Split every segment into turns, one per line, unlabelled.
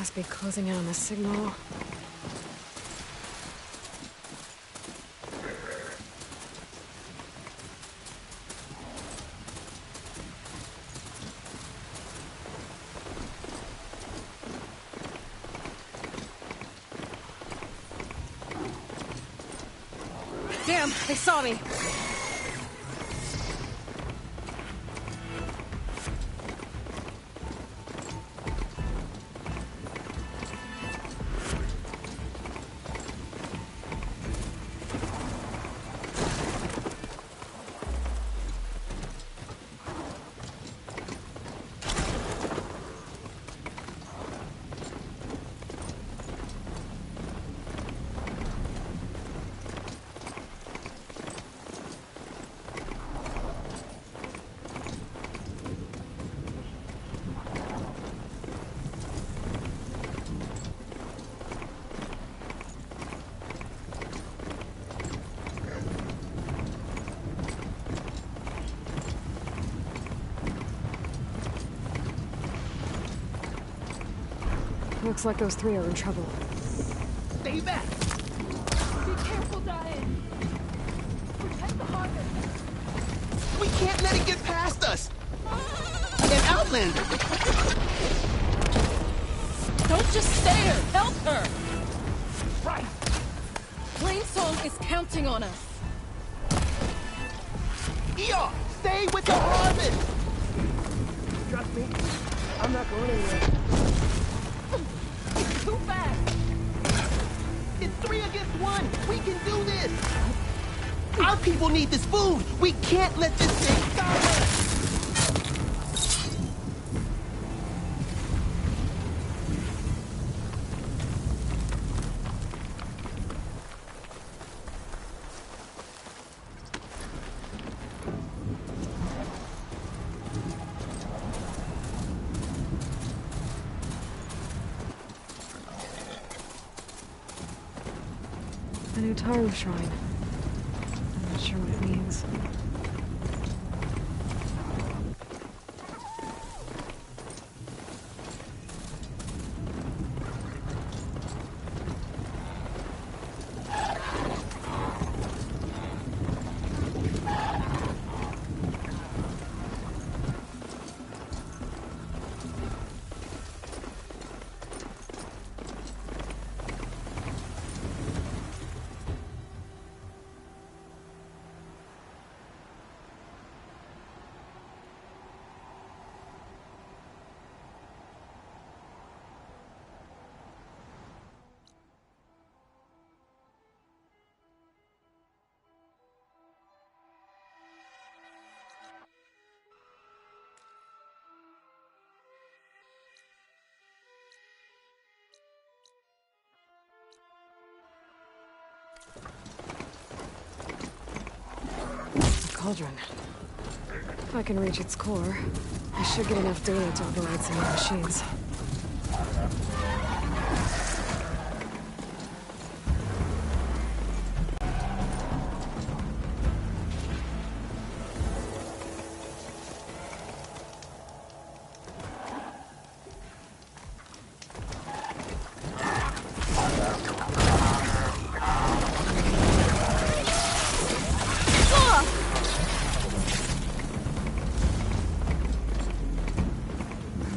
Must be closing in on the signal. Damn, they saw me! Looks like those three are in trouble.
Stay back!
Be careful, Diane! Protect the harvest!
We can't let it get past us! An Outlander!
Don't just stare! Help her!
Right!
Plainsong is counting on us!
ER! Stay with the harvest!
Trust me, I'm not going anywhere.
It's too fast!
It's 3 against 1! We can do this! Our people need this food! We can't let this thing stop us!
A new Taru shrine. I'm not sure what it means. Cauldron. If I can reach its core, I should get enough data to override some of the machines.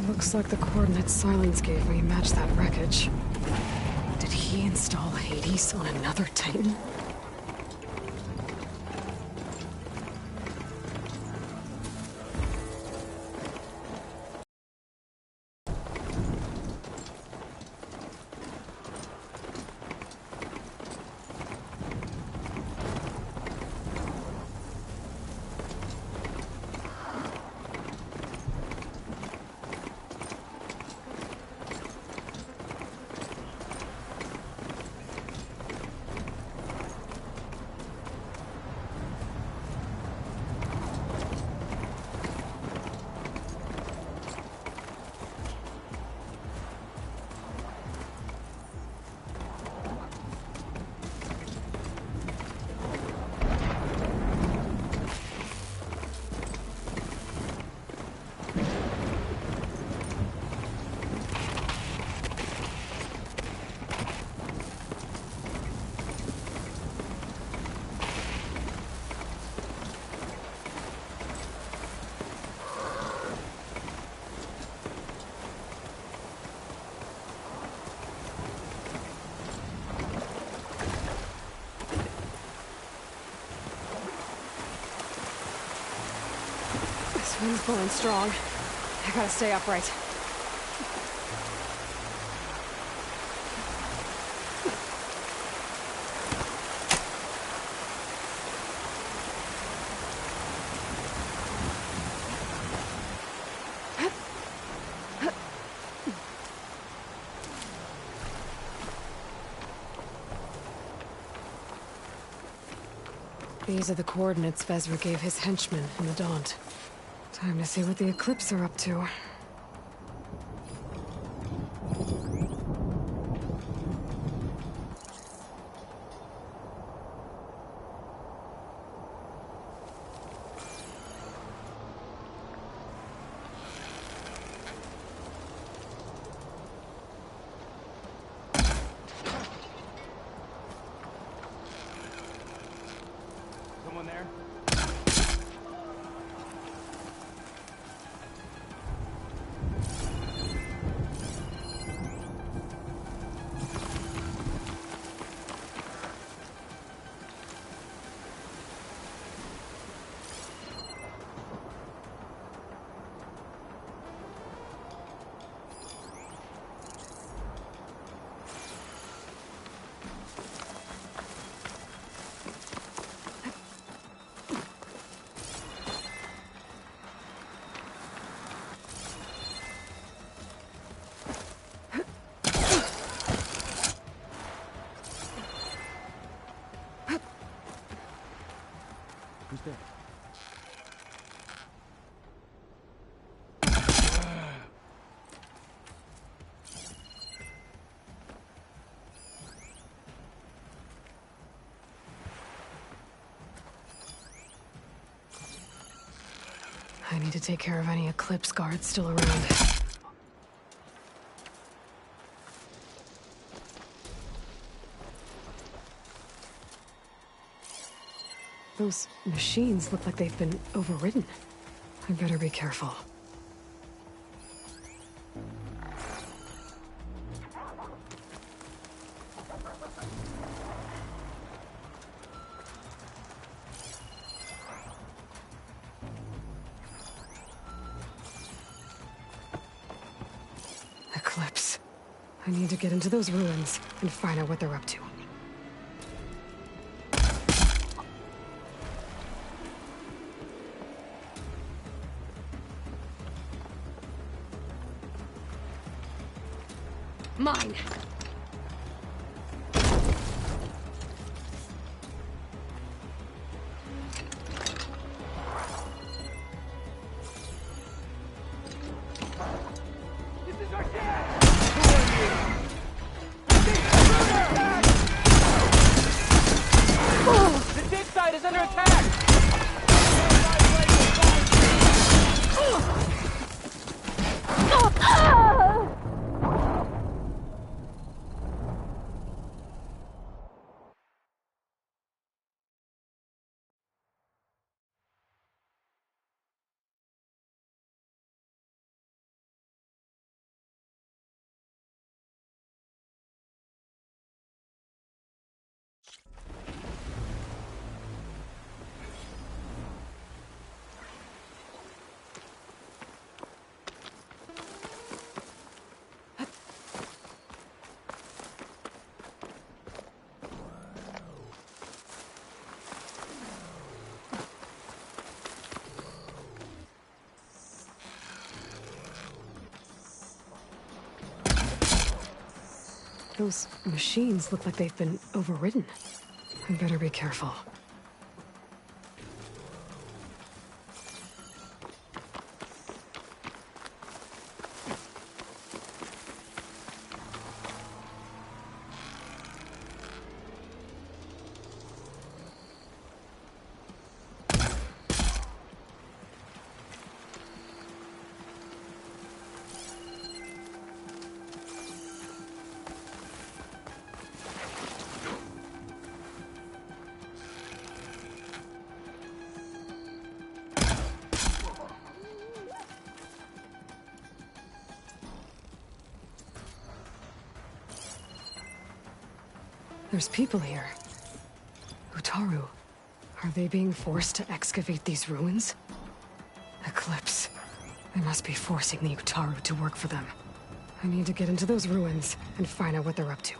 Looks like the coordinates Silence gave me match that wreckage. Did he install Hades on another Titan? is going strong. I gotta stay upright. These are the coordinates Vezra gave his henchmen in the Daunt. Time to see what the Eclipse are up to.
Someone there? Who's there?
I need to take care of any Eclipse guards still around. Those machines look like they've been overridden. I better be careful. Eclipse. I need to get into those ruins and find out what they're up to. Mine!
This is our chance! Who are you? The dig site is under attack!
Those machines look like they've been overridden. I better be careful. There's people here. Utaru. Are they being forced to excavate these ruins? Eclipse. They must be forcing the Utaru to work for them. I need to get into those ruins and find out what they're up to.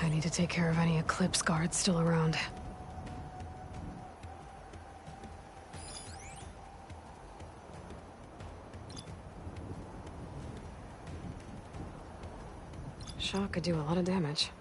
I need to take care of any Eclipse guards still around. Shock could do a lot of damage.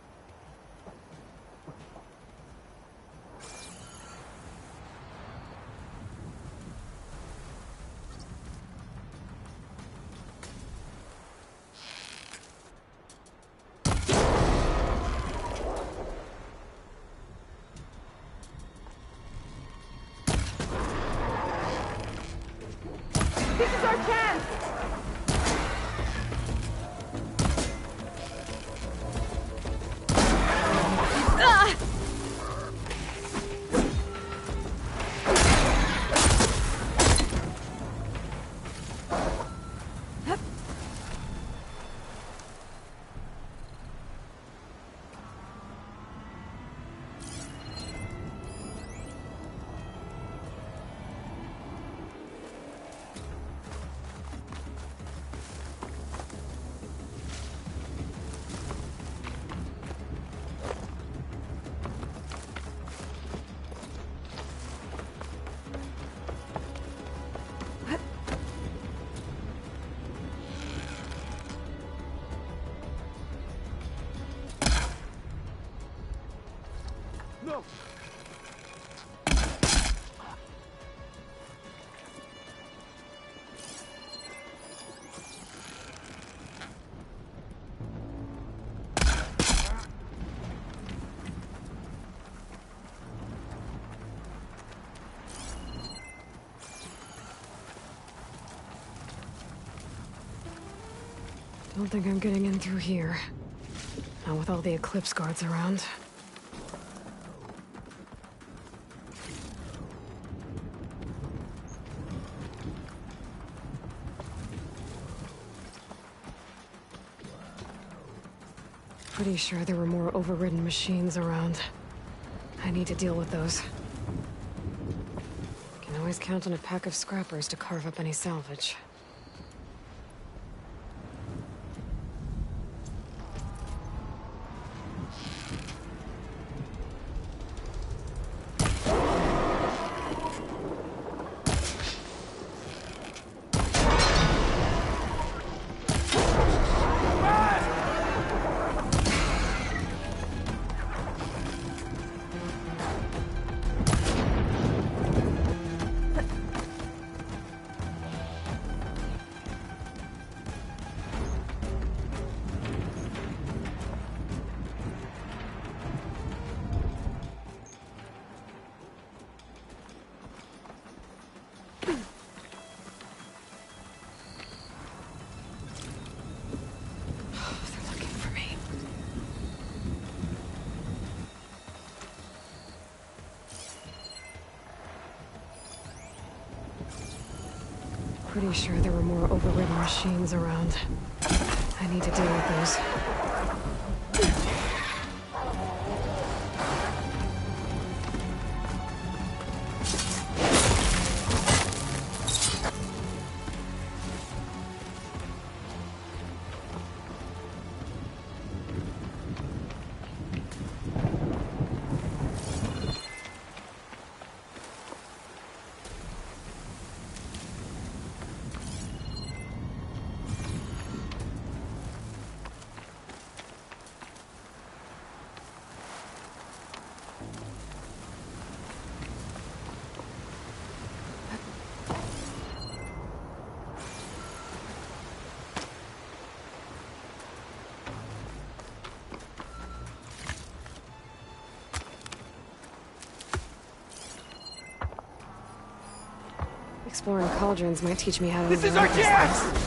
This is our chance!
No!
Don't think I'm getting in through here. Not with all the Eclipse guards around. Pretty sure there were more overridden machines around. I need to deal with those. Can always count on a pack of scrappers to carve up any salvage. Pretty sure there were more overridden machines around. I need to deal with those. Exploring cauldrons might teach me how to...
This is our chance!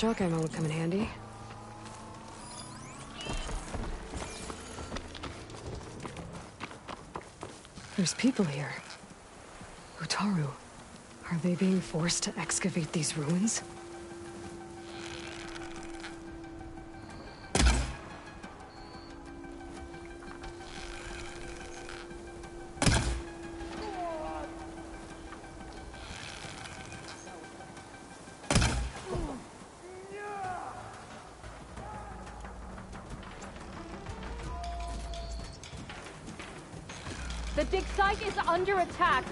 shock ammo would come in handy. There's people here. Utaru. Are they being forced to excavate these ruins?
The dig site is under attack.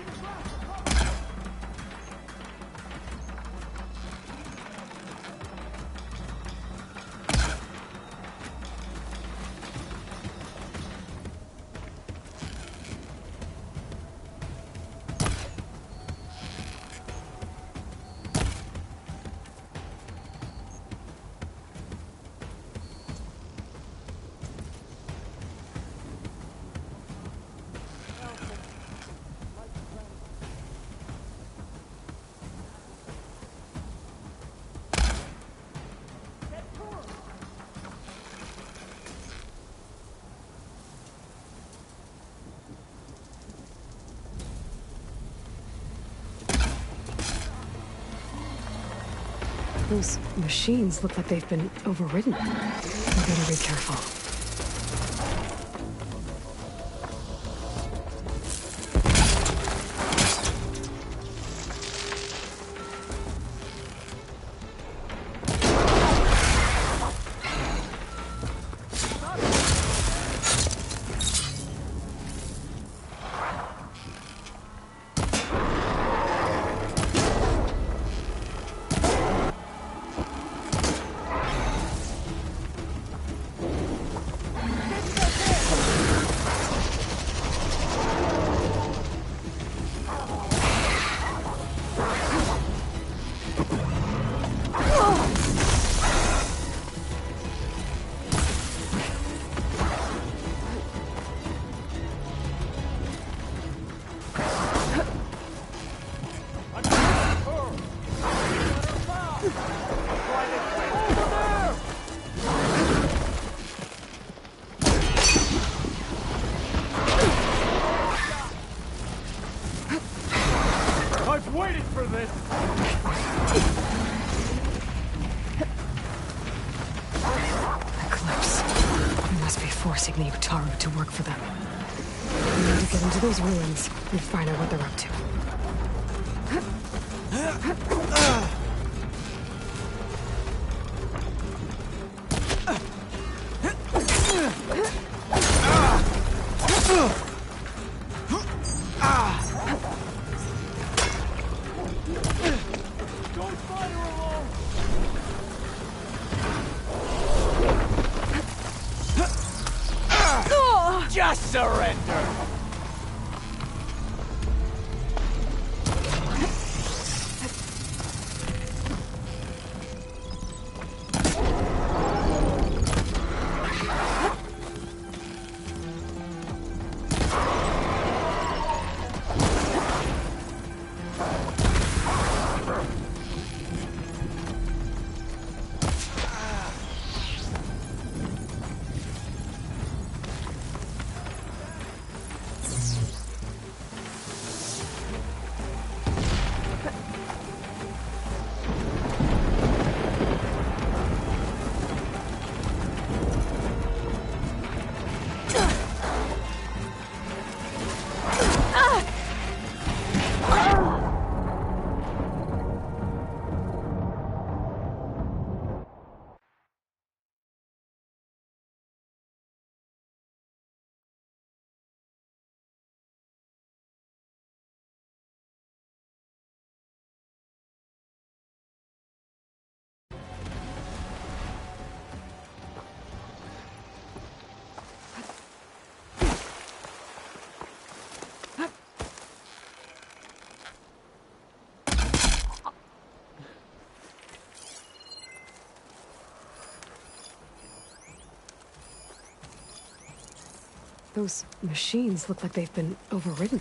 Those machines look like they've been overridden. We better be careful.
I've waited for this!
Eclipse. They must be forcing the Utaru to work for them. We need to get into those ruins and find out what they're up to.
Don't fire alone! Just surrender!
Those machines look like they've been overridden.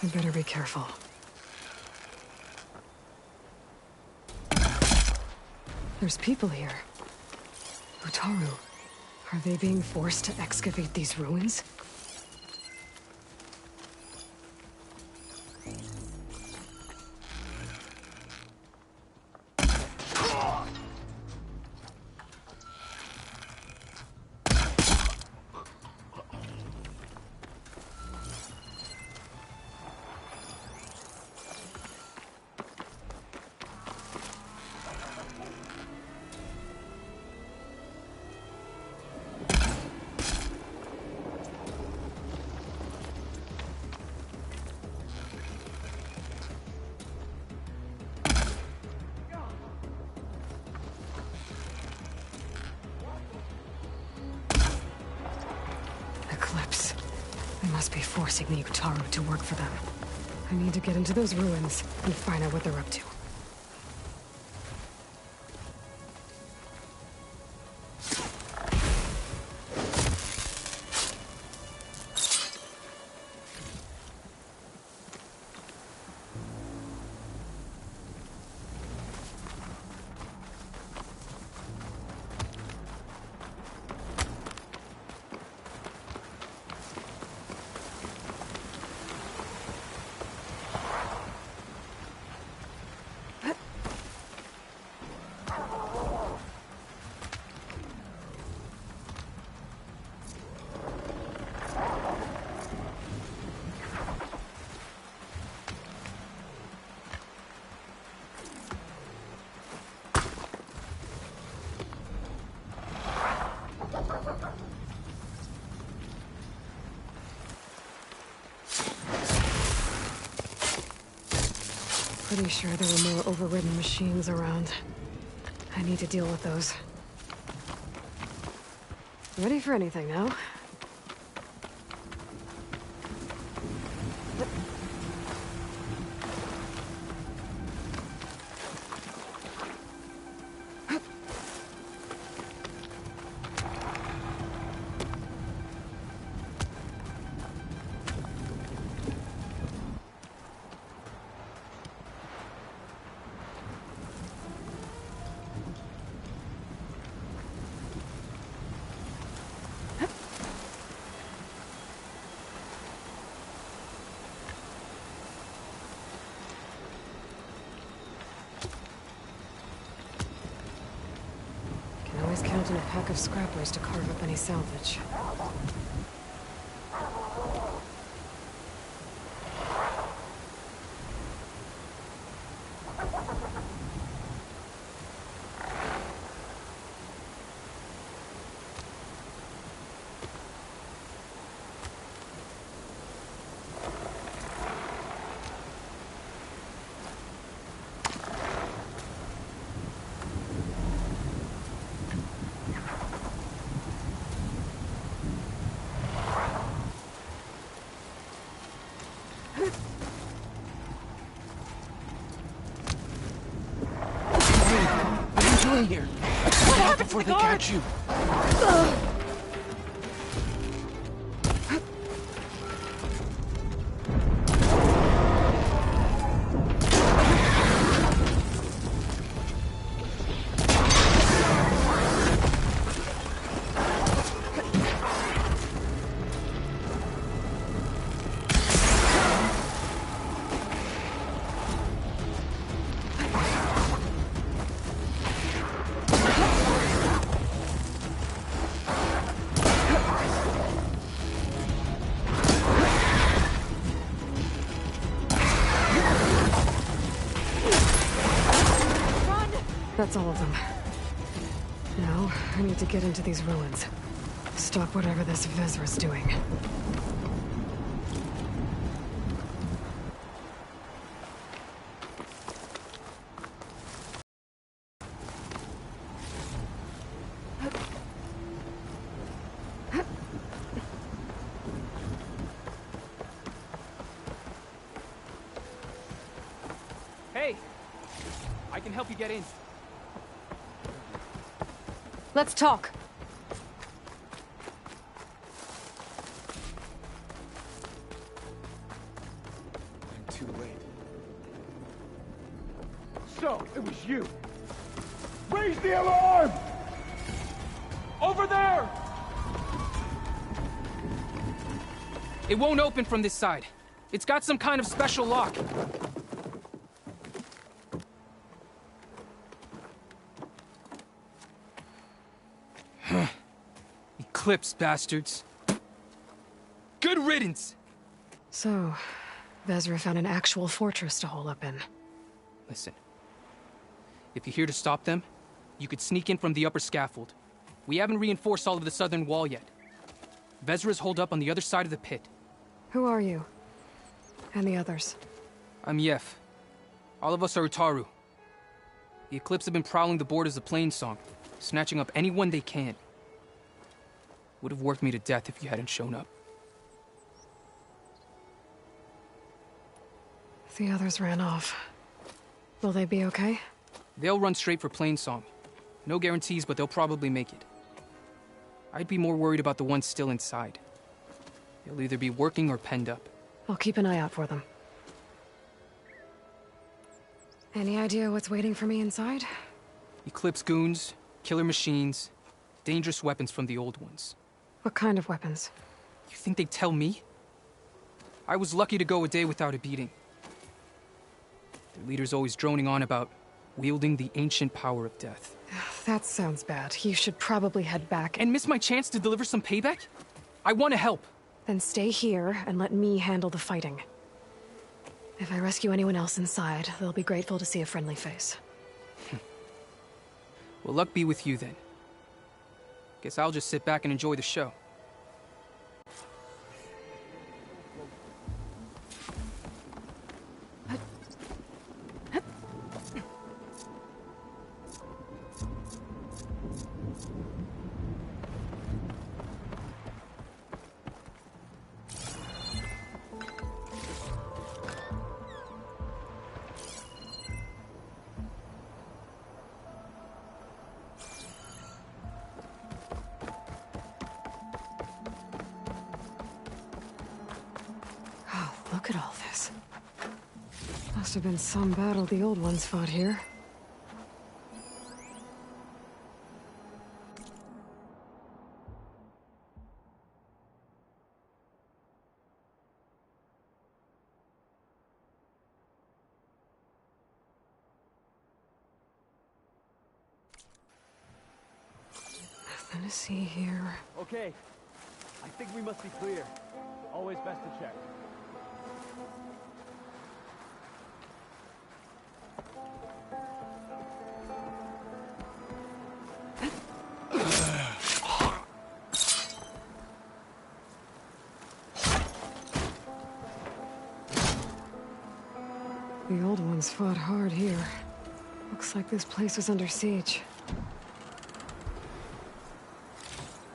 I better be careful. There's people here. Utaru. Are they being forced to excavate these ruins? Eclipse. They must be forcing the Utaru to work for them. I need to get into those ruins and find out what they're up to. Pretty sure there were more overridden machines around. I need to deal with those. Ready for anything now? Count on a pack of scrappers to carve up any salvage.
Here. What happened before they catch you? That's all of them. Now, I need to get into these ruins. Stop whatever this Vezra's doing.
Hey! I can help you get in.
Let's talk.
I'm too late. So, it was you.
Raise the alarm! Over there!
It won't open from this side. It's got some kind of special lock. Eclipse, bastards. Good riddance!
So, Vezra found an actual fortress to hole up in.
Listen. If you're here to stop them, you could sneak in from the upper scaffold. We haven't reinforced all of the southern wall yet. Vezra's holed up on the other side of the pit.
Who are you? And the others?
I'm Yef. All of us are Utaru. The Eclipse have been prowling the borders of Plainsong, snatching up anyone they can. Would have worked me to death if you hadn't shown up.
The others ran off. Will they be okay?
They'll run straight for Plainsong. No guarantees, but they'll probably make it. I'd be more worried about the ones still inside. They'll either be working or penned up.
I'll keep an eye out for them. Any idea what's waiting for me inside?
Eclipse goons, killer machines, dangerous weapons from the old ones.
What kind of weapons?
You think they'd tell me? I was lucky to go a day without a beating. Their leader's always droning on about wielding the ancient power of death.
That sounds bad. You should probably head back
And miss my chance to deliver some payback? I want to help.
then stay here and let me handle the fighting. If I rescue anyone else inside, they'll be grateful to see a friendly face.
Well, luck be with you then. Guess I'll just sit back and enjoy the show.
Oh, look at all this. Must have been some battle the old ones fought here. Nothing to see here.
Okay. I think we must be clear. Always best to check.
The old ones fought hard here. Looks like this place was under siege.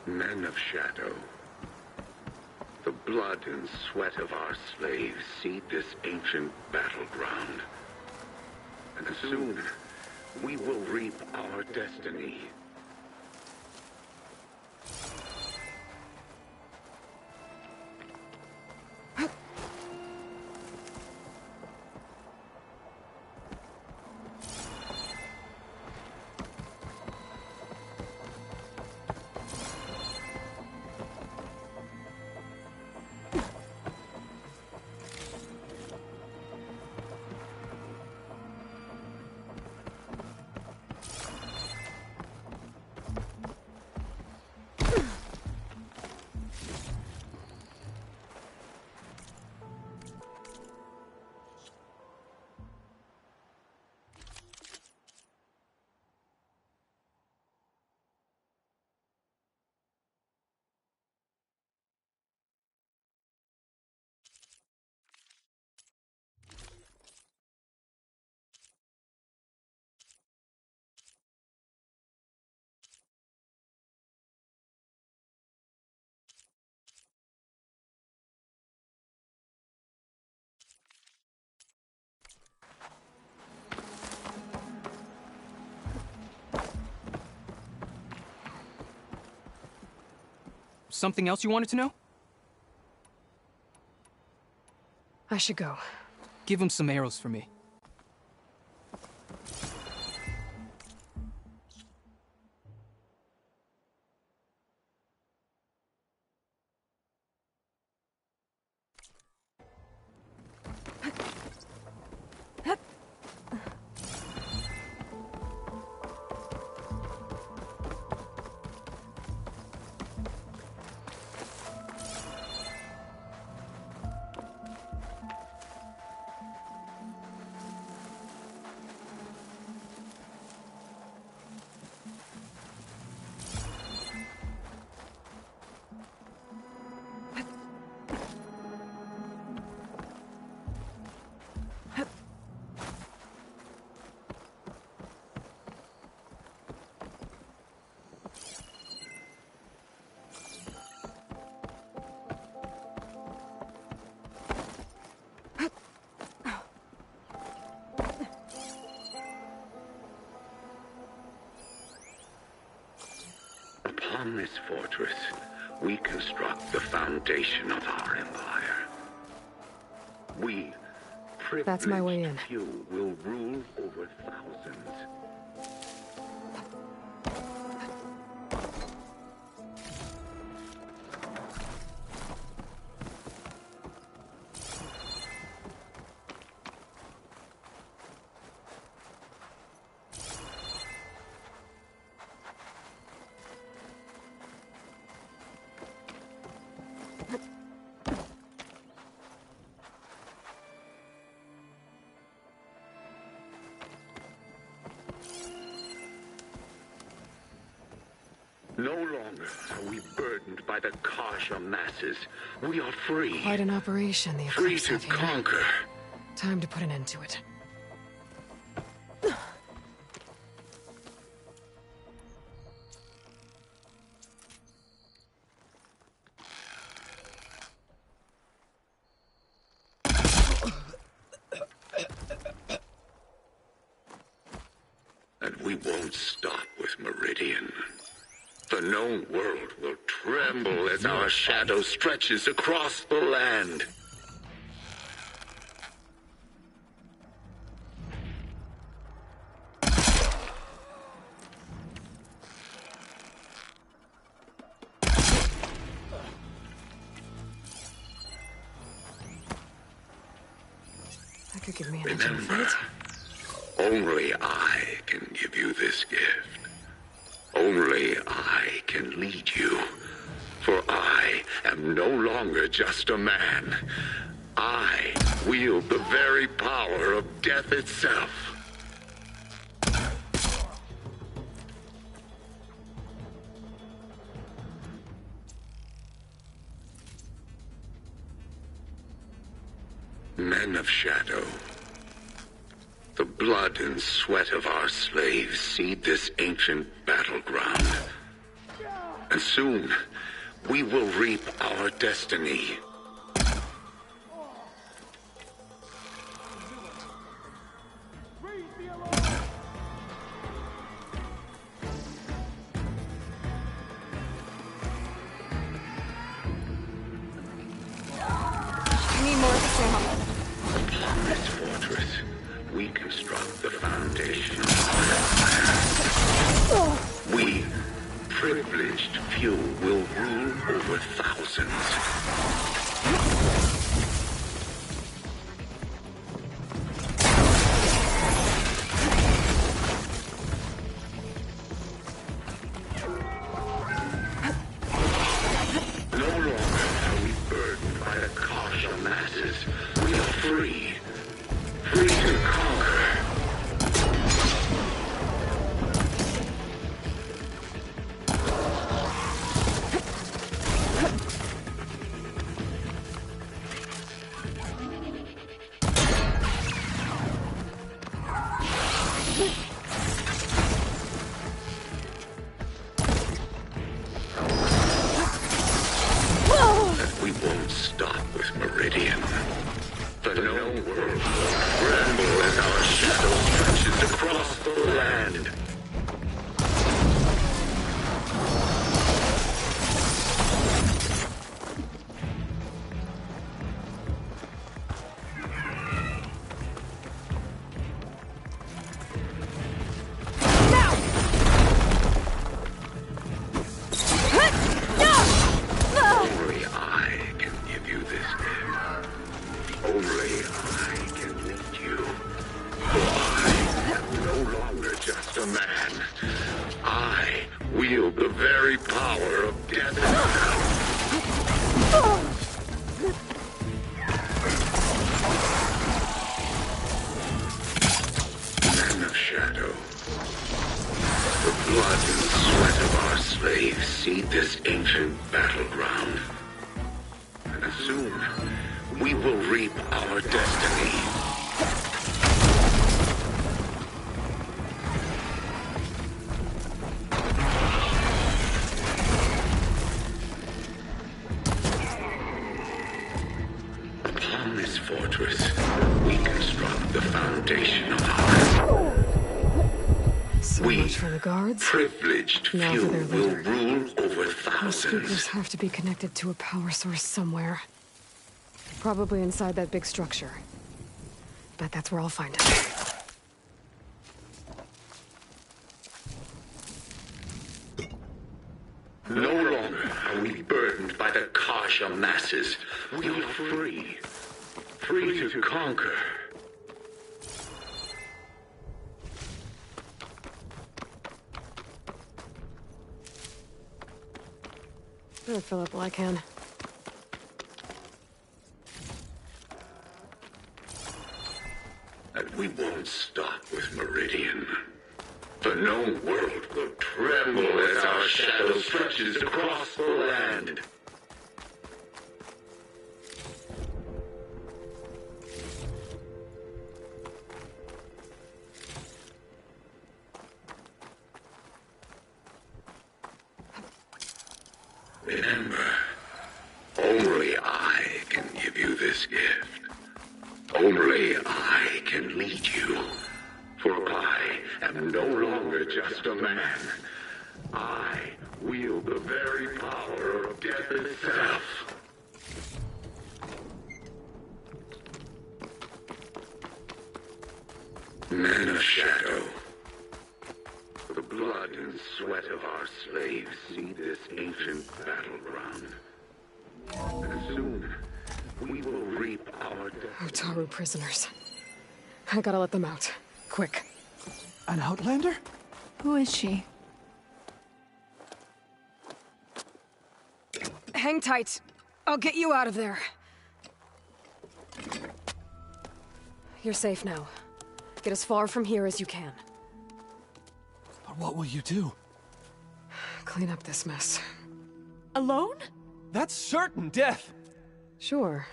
Men of Shadow. The blood and sweat of our slaves seed this ancient battleground. And soon, we will reap our destiny.
Something else you wanted to know?
I should go.
Give him some arrows for me.
Upon this fortress, we construct the foundation of our empire. We,
That's my way in.
privileged few, will rule over thousands. No longer are we burdened by the Kasha masses. We are free.
Quite an operation, the
Free
Eclipse
to
have here.
conquer.
Time to put an end to it.
And we won't stop with Meridian. The known world will tremble as our shadow stretches across the land.
That could give me an edge in the
Remember,
fight.
only I can give you this gift. Only I can lead you. For I am no longer just a man. I wield the very power of death itself. Men of Shadow, the blood and sweat of our slaves seed this ancient battleground. And soon, we will reap our destiny.
I need more of this ammo.
Upon this fortress, we construct the foundation. We, privileged few, will rule over thousands. No longer are we burdened by the Kasha masses. We are free. Free to conquer. That we won't stop with Meridian. The known world will tremble as our shadow stretches across the land. Only I can give you this gift. Only I can lead you. For I am no longer just a man. I wield the very power of death itself. Men of Shadow, the blood and sweat of our slaves seed this ancient battleground. And soon, we will reap our destiny. Upon this fortress, we construct the foundation of our...
So
We,
much for the guards.
privileged
Now
few,
for their
will
leader.
rule over
Those speakers
thousands.
have to be connected to a power source somewhere. Probably inside that big structure. Bet that's where I'll find it.
No longer are we burdened by the Kasha masses. We are free. Free to conquer.
Better fill up while I can.
And we won't stop with Meridian. The known world will tremble as our shadow stretches across the land. Remember, only I can give you this gift. Only I can lead you. For I am no longer just a man. I wield the very power of death itself. Men of Shadow, the blood and sweat of our slaves see this ancient battleground. And soon, we will reap our death.
Otaru prisoners. I gotta let them out. Quick.
An Outlander?
Who is she?
Hang tight. I'll get you out of there. You're safe now. Get as far from here as you can.
But what will you do?
Clean up this mess.
Alone?
That's certain death!
Sure.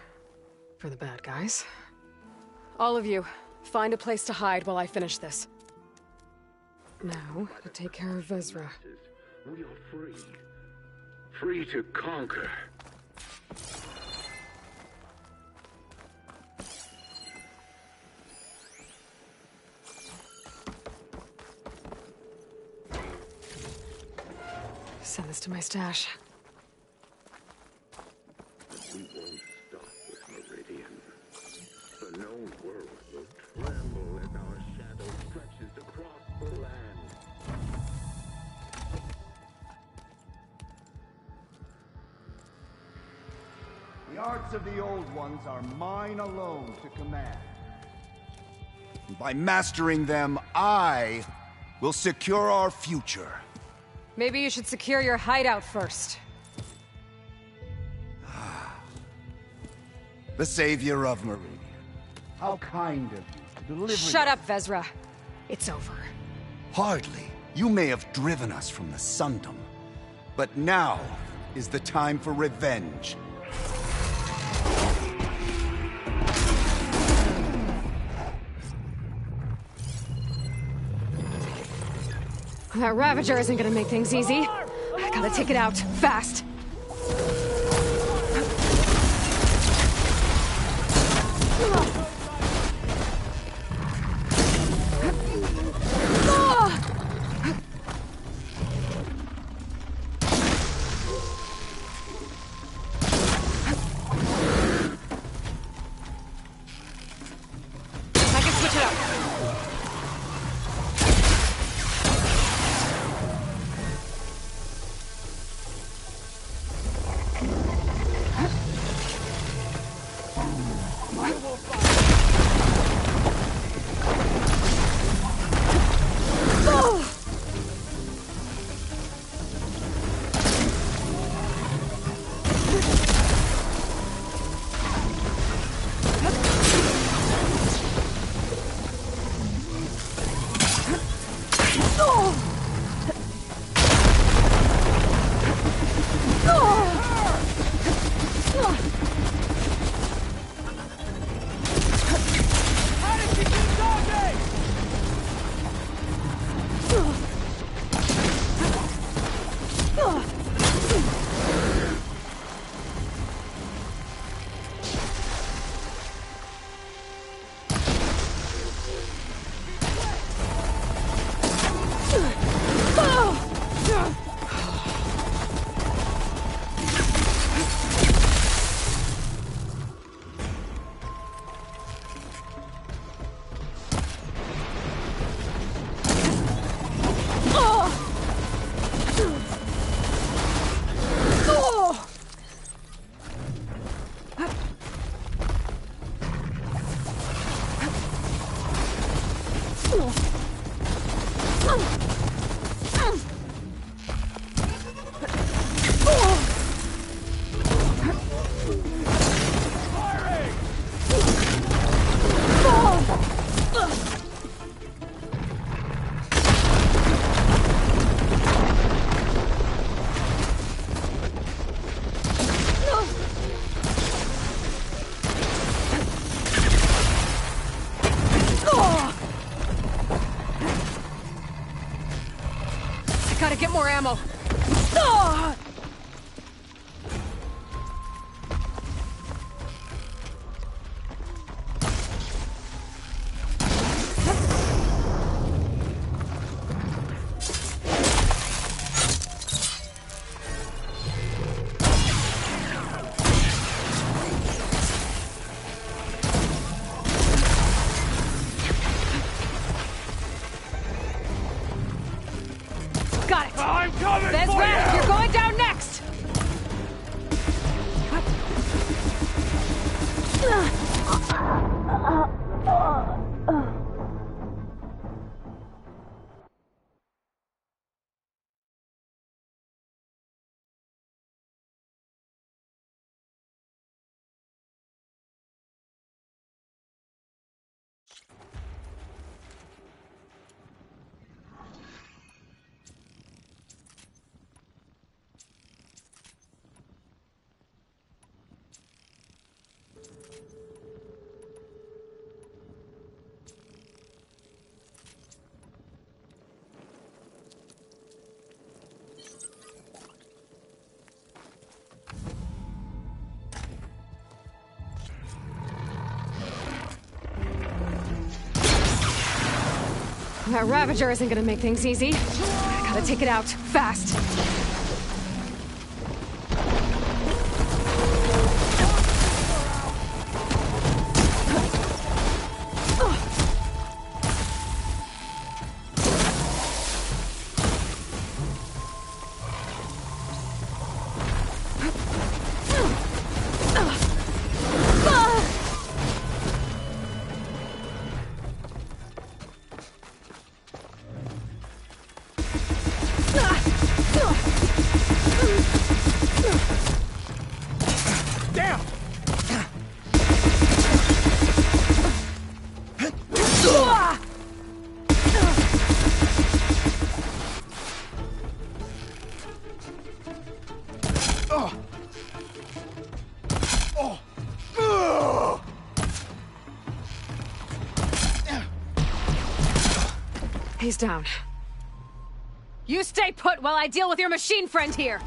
For the bad guys. All of you, find a place to hide while I finish this. Now, to take care of Vezra.
We are free. Free to conquer.
Send this to my stash.
We won't stop with Meridian. The known world will tremble as our shadow stretches across the land.
The arts of the Old Ones are mine alone to command. By mastering them, I will secure our future.
Maybe you should secure your hideout first.
The savior of Meridian. How kind of you to deliver.
Shut up, Vezra. It's over.
Hardly. You may have driven us from the Sundom, but now is the time for revenge.
That Ravager isn't gonna make things easy. I gotta take it out, fast. I can switch it up. That Ravager isn't gonna make things easy. Gotta take it out, fast. He's down. You stay put while I deal with your machine friend here!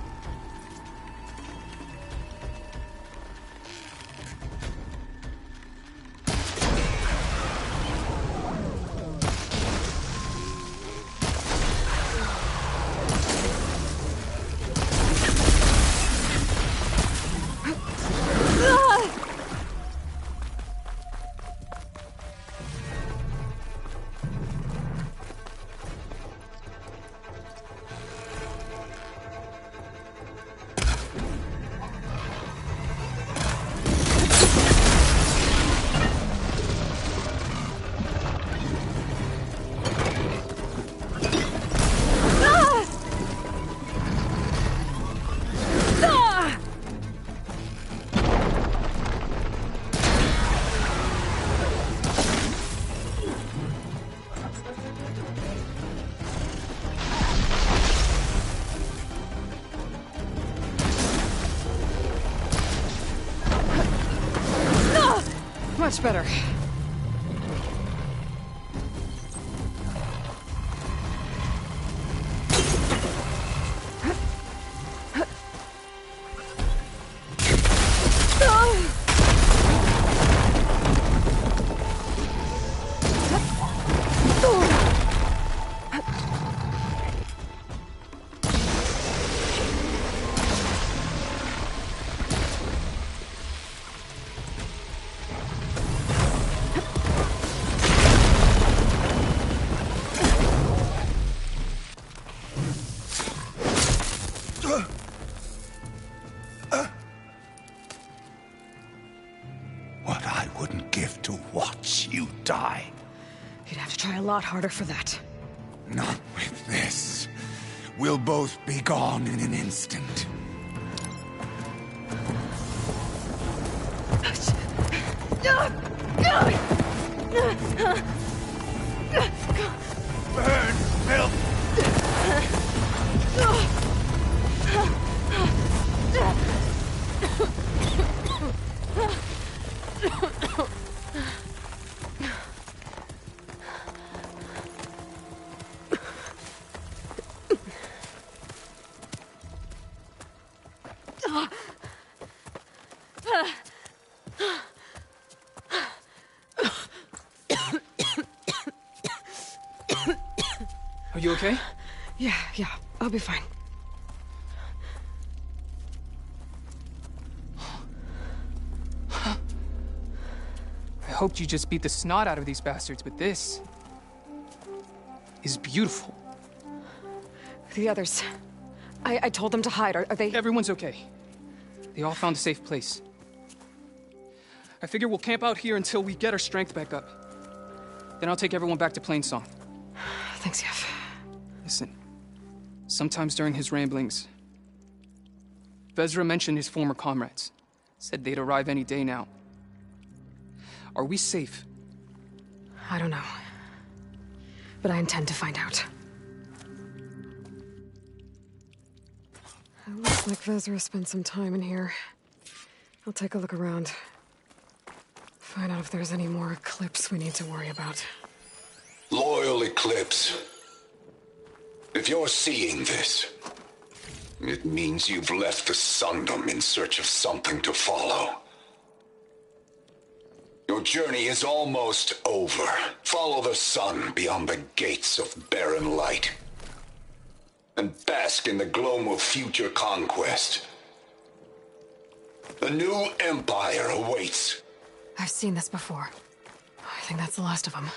Much better.
What I wouldn't give to watch you die.
You'd have to try a lot harder for that.
Not with this. We'll both be gone in an instant. Burn, filth!
Are you okay?
Yeah, I'll be fine.
I hoped you just beat the snot out of these bastards, but this is beautiful.
The others, I told them to hide. Are they...
Everyone's okay. They all found a safe place. I figure we'll camp out here until we get our strength back up. Then I'll take everyone back to Plainsong.
Thanks, Yef.
Listen, sometimes during his ramblings, Vezra mentioned his former comrades. Said they'd arrive any day now. Are we safe?
I don't know. But I intend to find out. It looks like Vezra spent some time in here. I'll take a look around. Find out if there's any more Eclipse we need to worry about.
Loyal Eclipse. If you're seeing this, it means you've left the Sundom in search of something to follow. Your journey is almost over. Follow the sun beyond the gates of barren light. And bask in the gloam of future conquest. A new empire awaits.
I've seen this before. I think that's the last of them.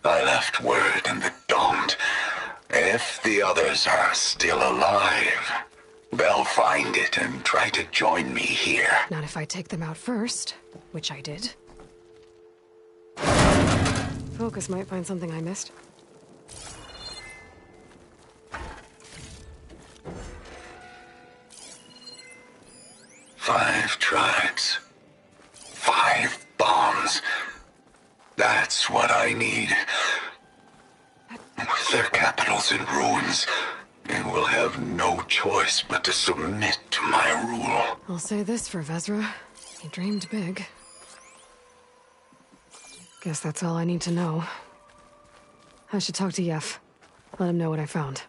I left word in the Daunt. If the others are still alive, they'll find it and try to join me here.
Not if I take them out first, which I did. Focus might find something I missed.
Five tribes. 5 bombs. That's what I need. With their capitals in ruins, they will have no choice but to submit to my rule.
I'll say this for Vezra. He dreamed big. Guess that's all I need to know. I should talk to Yef. Let him know what I found.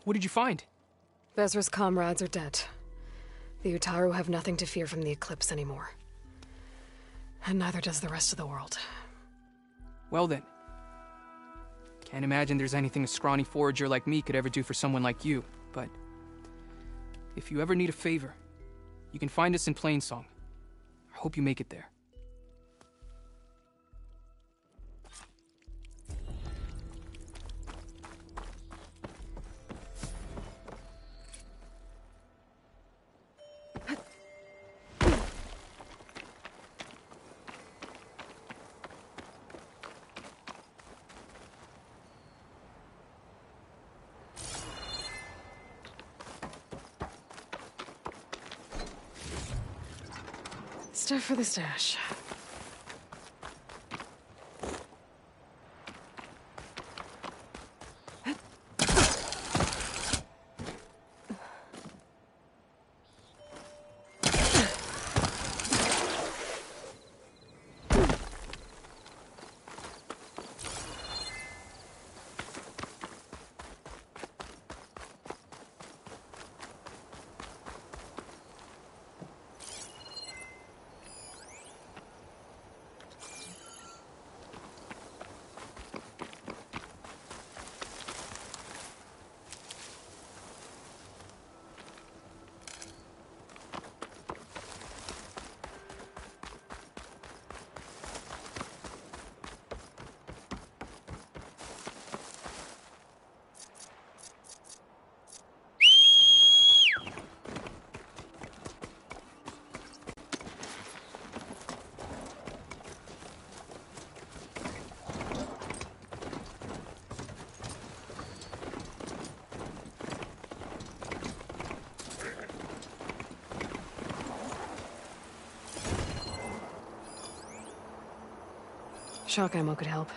What did you find?
Vezra's comrades are dead. The Utaru have nothing to fear from the Eclipse anymore. And neither does the rest of the world.
Well then. Can't imagine there's anything a scrawny forager like me could ever do for someone like you, but... if you ever need a favor, you can find us in Plainsong. I hope you make it there.
Stuff for the stash. Shock ammo could help.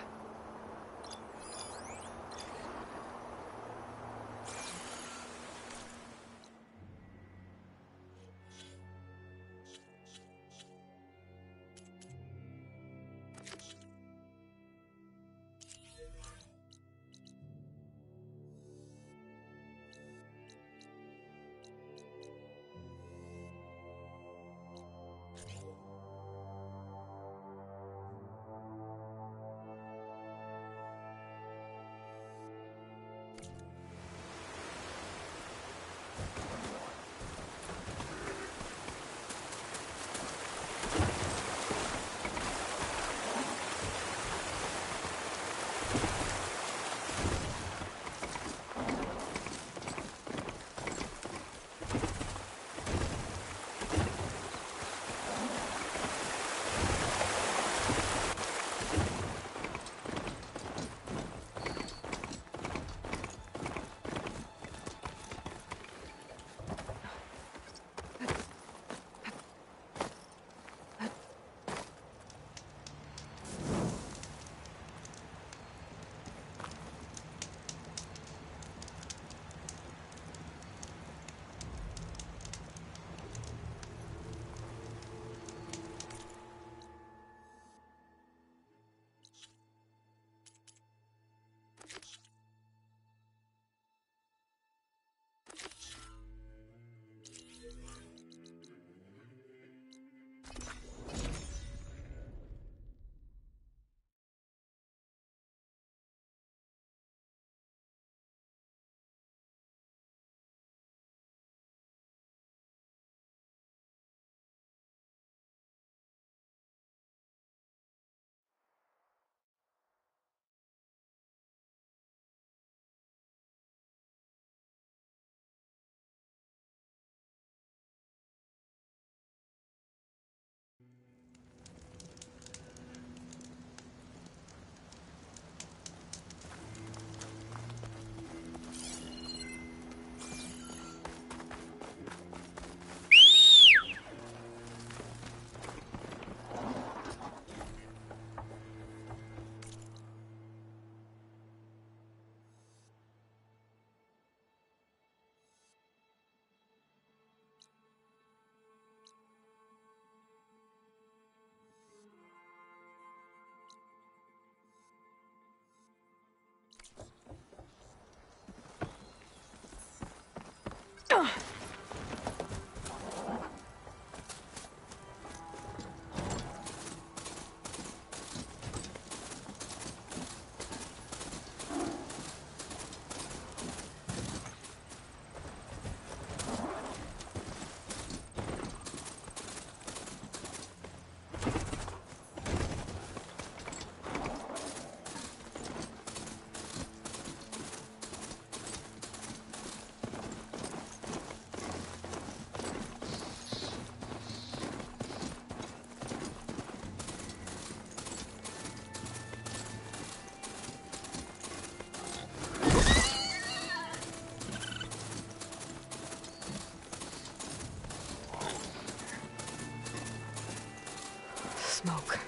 Smoke.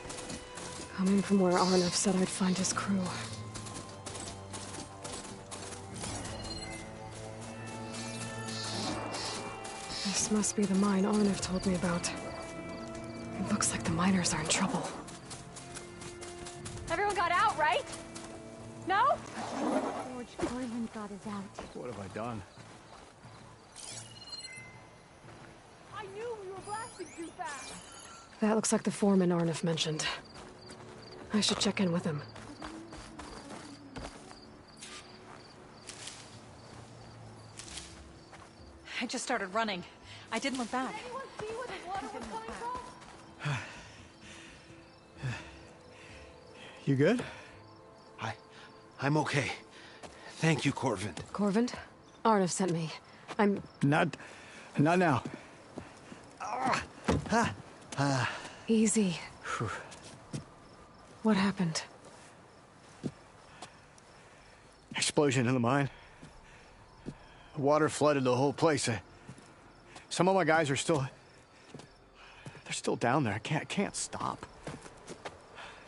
Coming from where Arnav said I'd find his crew. This must be the mine Arnav told me about. It looks like the miners are in trouble.
Everyone got out, right? No? George Corlin got us out.
What have I done?
I knew we were blasting too fast.
That looks like the foreman Arnav mentioned. I should check in with him.
I just started running. I didn't look back.
Anyone see where the water was coming from?
You good?
I'm okay. Thank you, Corvin.
Corvin? Arnav sent me.
Not now.
Easy. What happened?
Explosion in the mine. Water flooded the whole place. Some of my guys are still... They're still down there. I can't stop.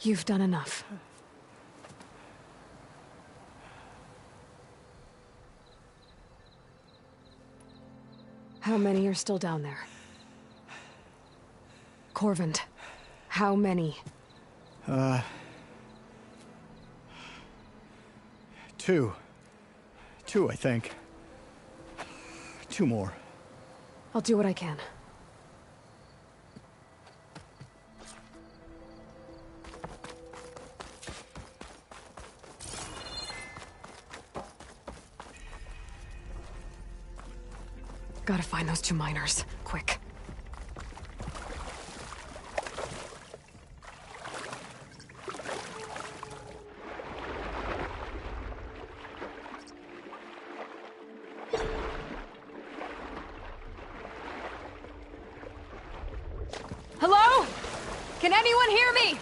You've done enough. How many are still down there? Corvin, how many?
Two, I think. 2 more.
I'll do what I can. Gotta find those 2 miners, quick. Hello? Can anyone hear me?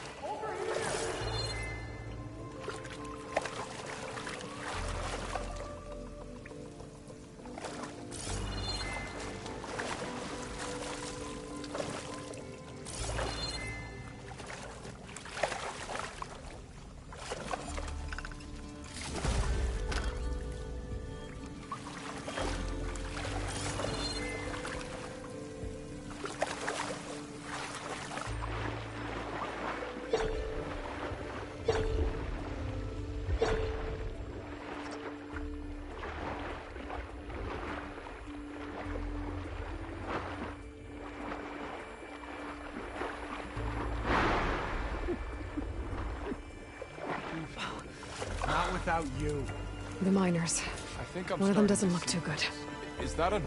Not without you.
The miners.
I think I'm
One of them
starting
doesn't
to
look
see
too good.
Is that a...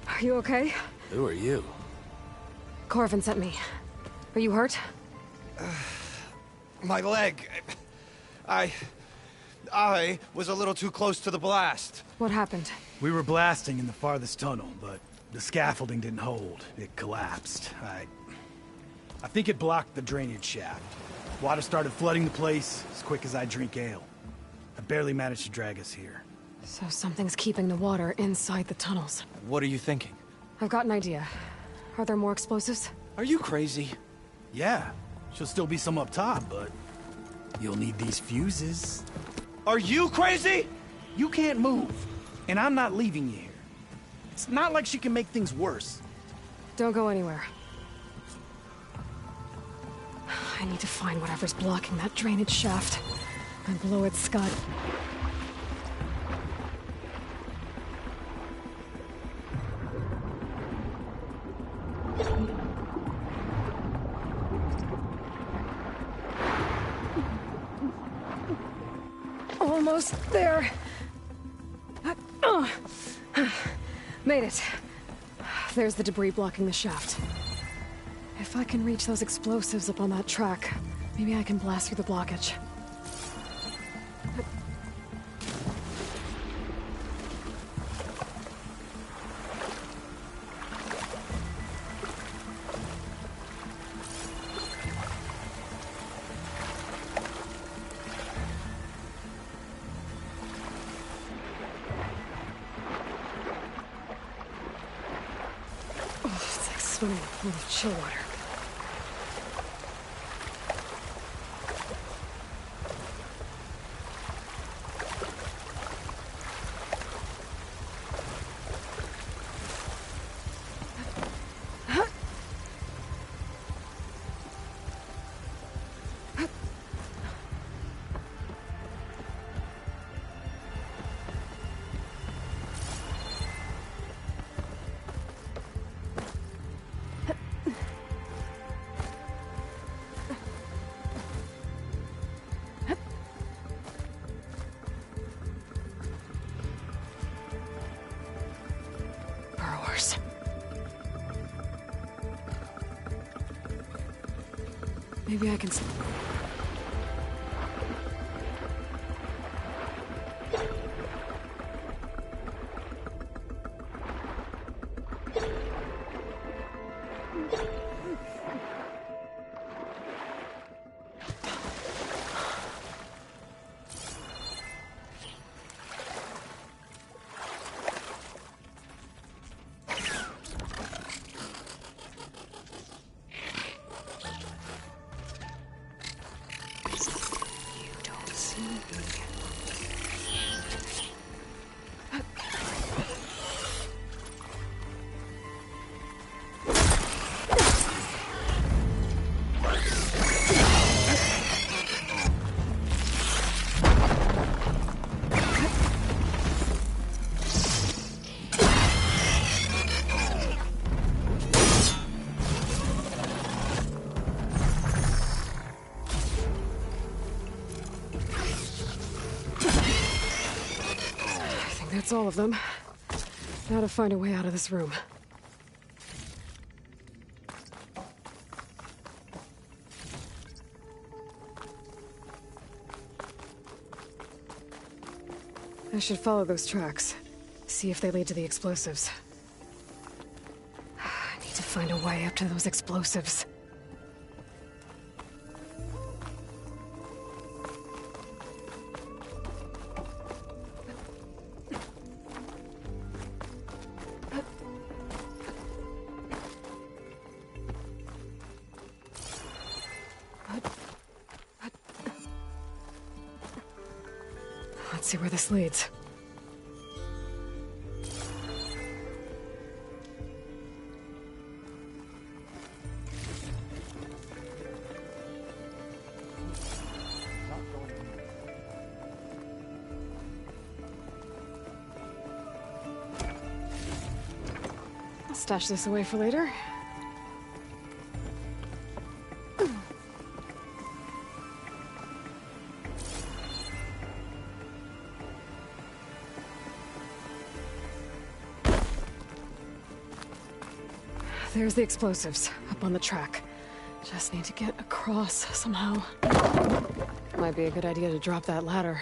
Are you okay?
Who are you?
Corvin sent me. Are you hurt?
My leg. I was a little too close to the blast.
What happened?
We were blasting in the farthest tunnel, but the scaffolding didn't hold. It collapsed. I think it blocked the drainage shaft. Water started flooding the place as quick as I drink ale. I barely managed to drag us here.
So something's keeping the water inside the tunnels.
What are you thinking?
I've got an idea. Are there more explosives?
Are you crazy?
Yeah, she'll still be some up top, but you'll need these fuses.
Are you crazy?
You can't move, and I'm not leaving you here. It's not like she can make things worse.
Don't go anywhere. I need to find whatever's blocking that drainage shaft and blow its scud. Almost there. Made it. There's the debris blocking the shaft. If I can reach those explosives up on that track, maybe I can blast through the blockage. Swimming in a pool of chill water. Maybe I can... That's all of them. Now to find a way out of this room. I should follow those tracks. See if they lead to the explosives. I need to find a way up to those explosives. Let's see where this leads. I'll stash this away for later. There's the explosives, up on the track. Just need to get across somehow. Might be a good idea to drop that ladder.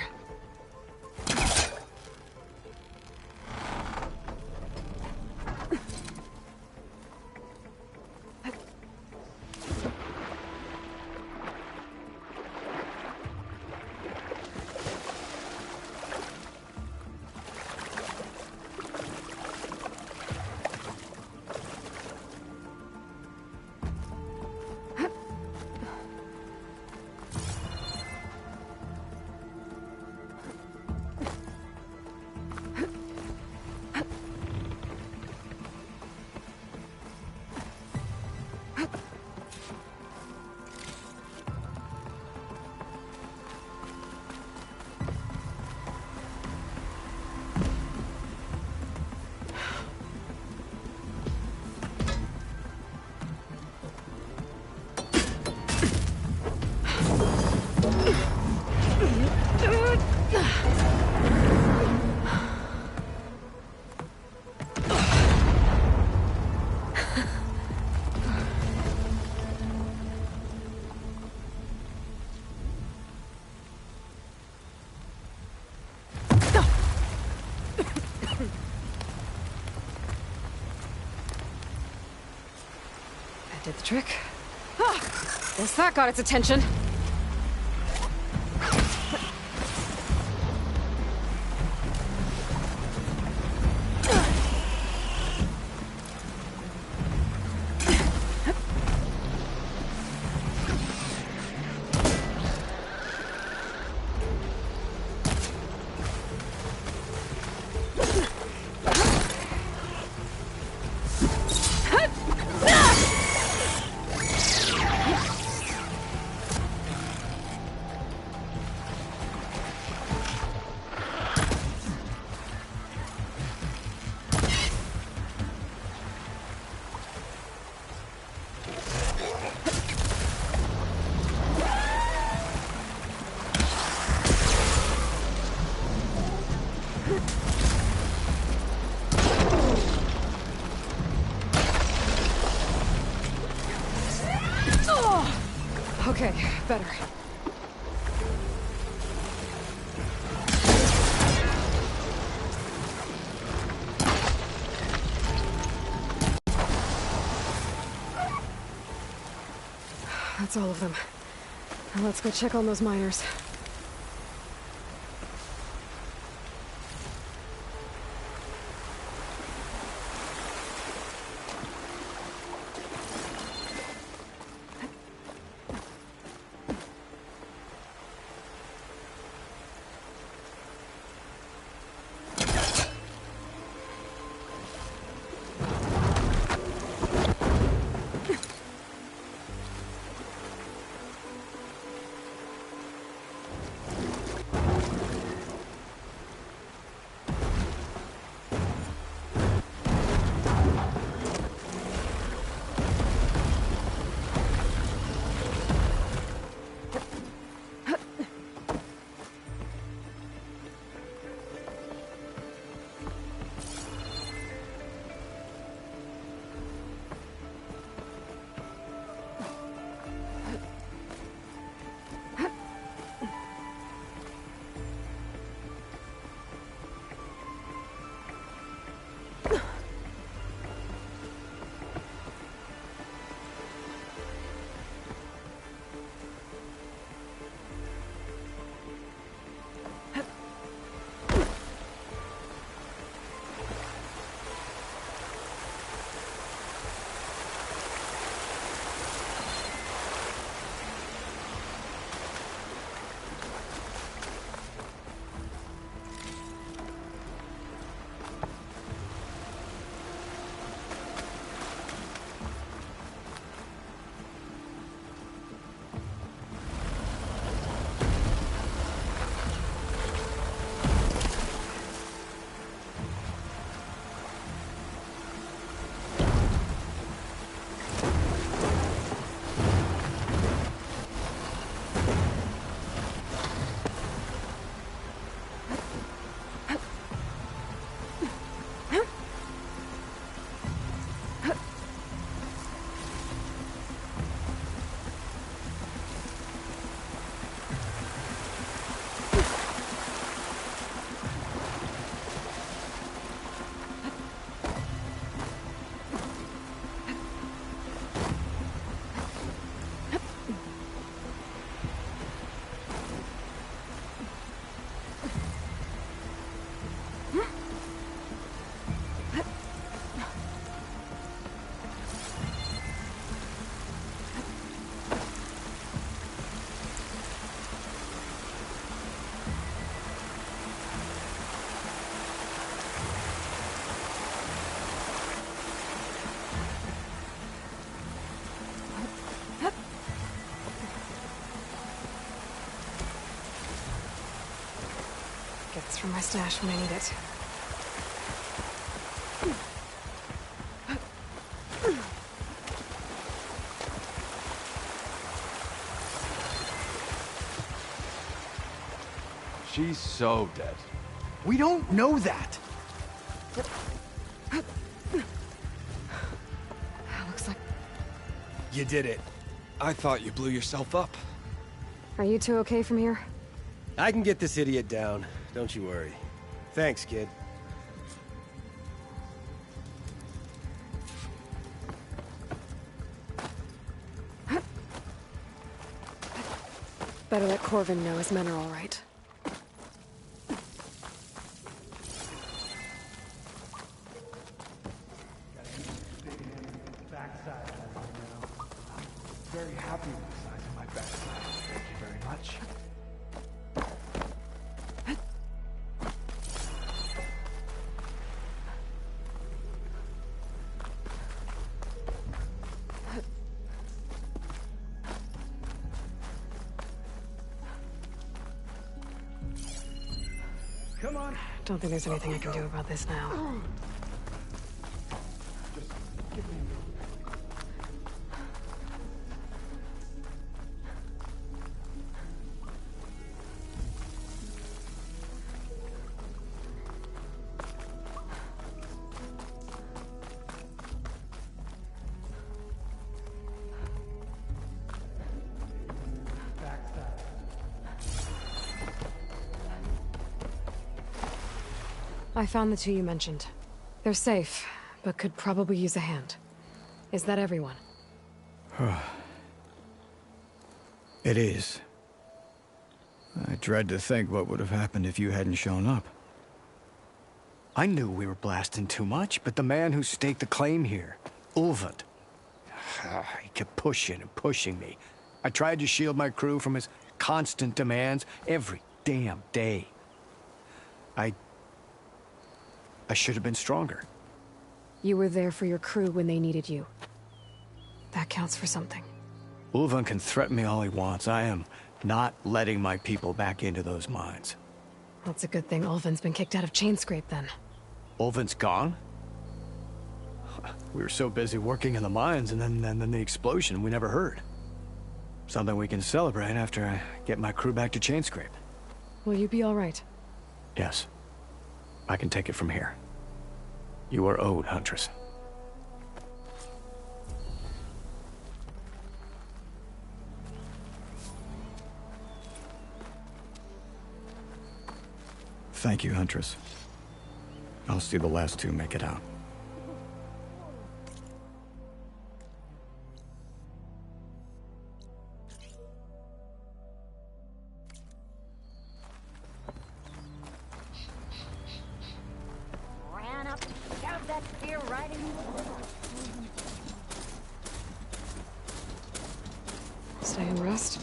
did the trick. Ah, guess that got its attention. Okay, better. That's all of them. Now let's go check on those miners. Get this from my stash when I need it.
She's so dead.
We don't know that.
Looks like...
You did it.
I thought you blew yourself up.
Are you two okay from here?
I can get this idiot down. Don't you worry. Thanks, kid.
Better let Corvin know his men are all right.
Very happy with the size of my backside. Thank you very much. Come on.
Don't think there's anything I can do about this now.
Just give me a minute.
I found the two you mentioned. They're safe, but could probably use a hand. Is that everyone?
It is. I dread to think what would have happened if you hadn't shown up. I knew we were blasting too much, but the man who staked the claim here, Ulvund, he kept pushing and pushing me. I tried to shield my crew from his constant demands every damn day. I should have been stronger.
You were there for your crew when they needed you. That counts for something.
Ulvund can threaten me all he wants. I am not letting my people back into those mines.
That's a good thing Ulvund's been kicked out of Chainscrape, then.
Ulvund's gone? We were so busy working in the mines, and then the explosion we never heard. Something we can celebrate after I get my crew back to Chainscrape.
Will you be all right?
Yes. I can take it from here. You are owed, Huntress. Thank you, Huntress. I'll see the last two make it out.
Ran up and shoved that spear right in his heart.
Stay and rest,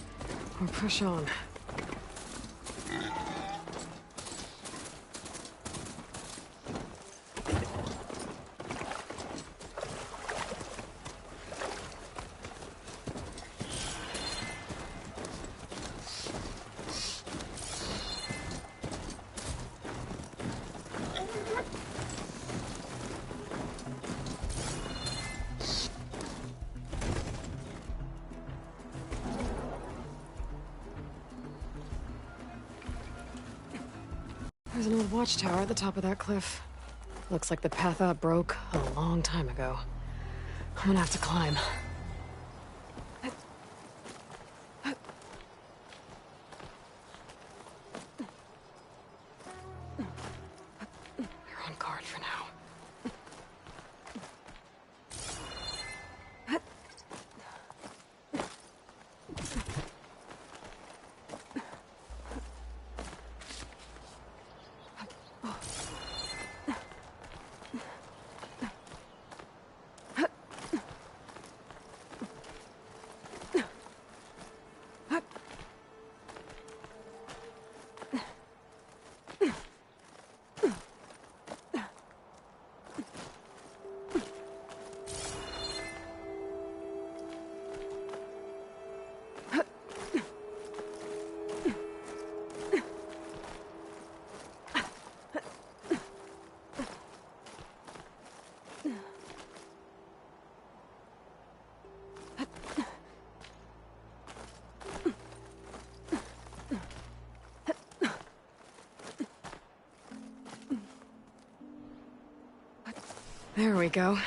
or push on. There's an old watchtower at the top of that cliff. Looks like the path up broke a long time ago. I'm gonna have to climb. You're on guard for now. There we go.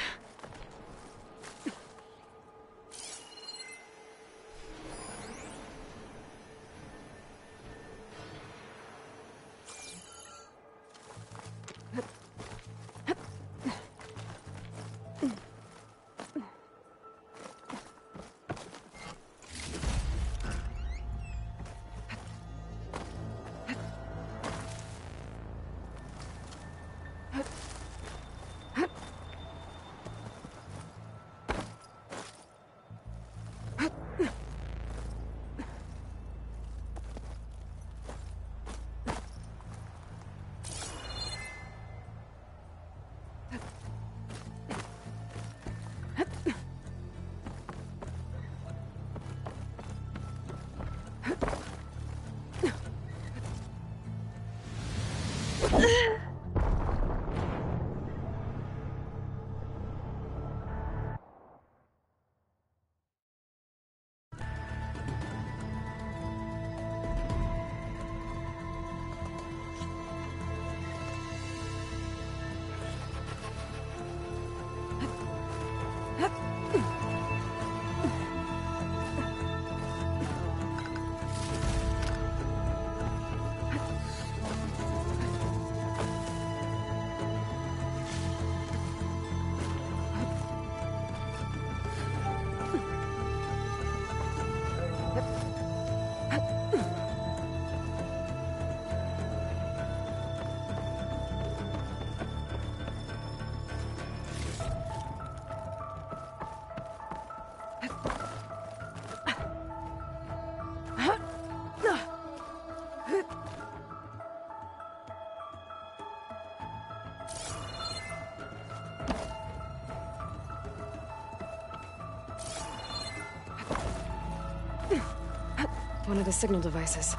One of the signal devices.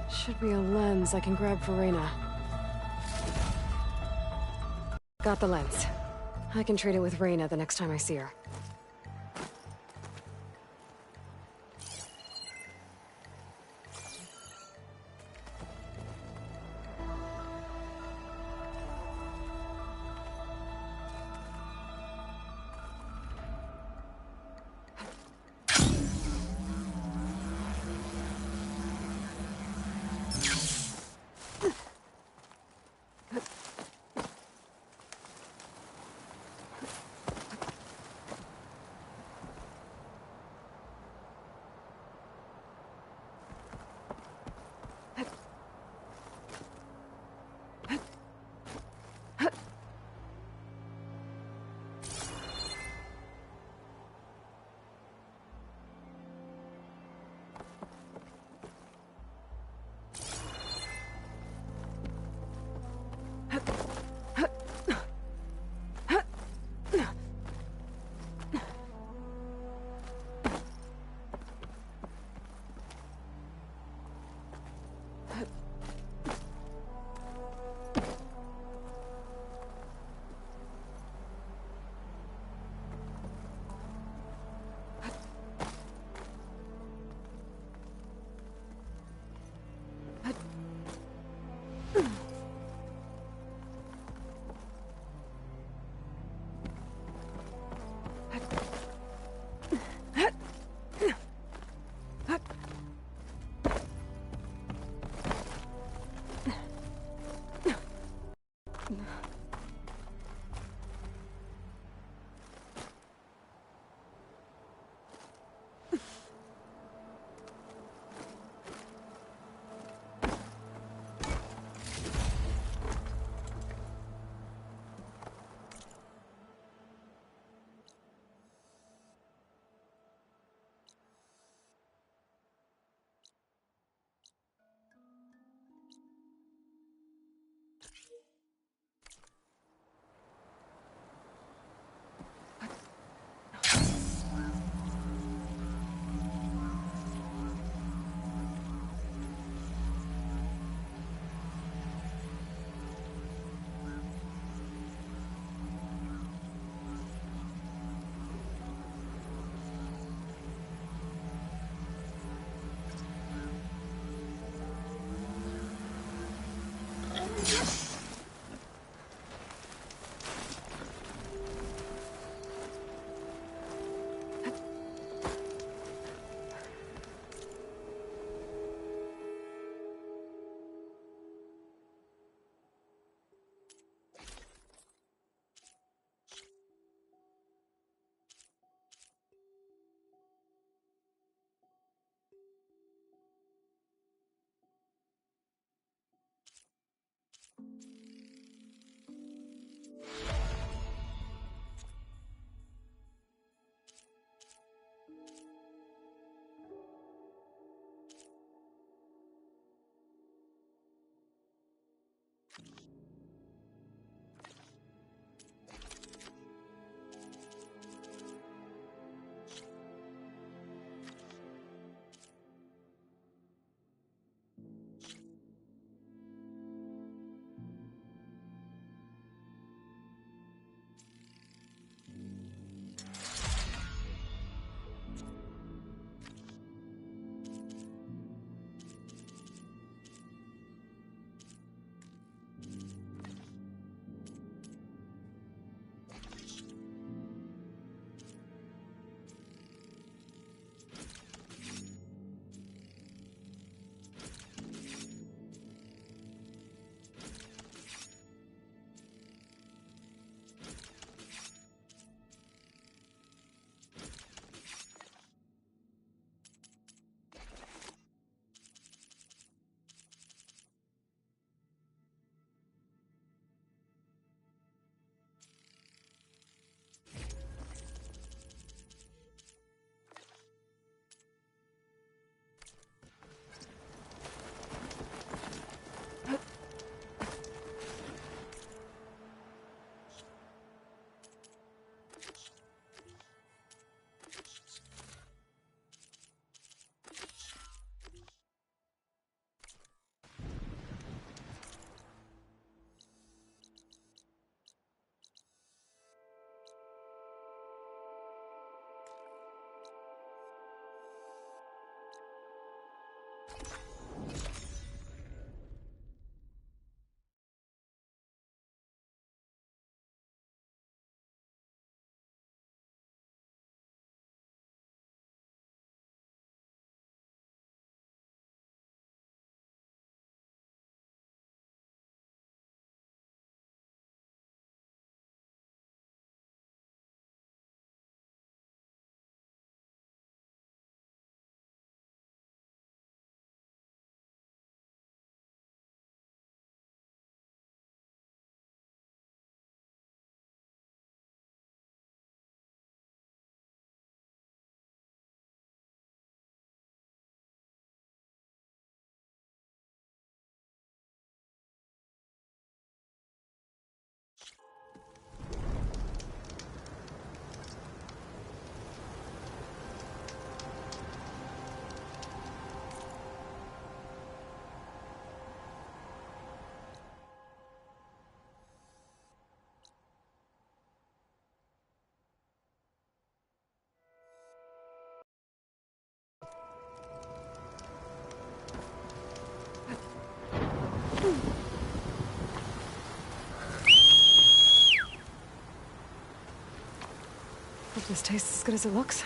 Should be a lens I can grab for Reyna. Got the lens. I can trade it with Reyna the next time I see her. Hope this tastes as good as it looks.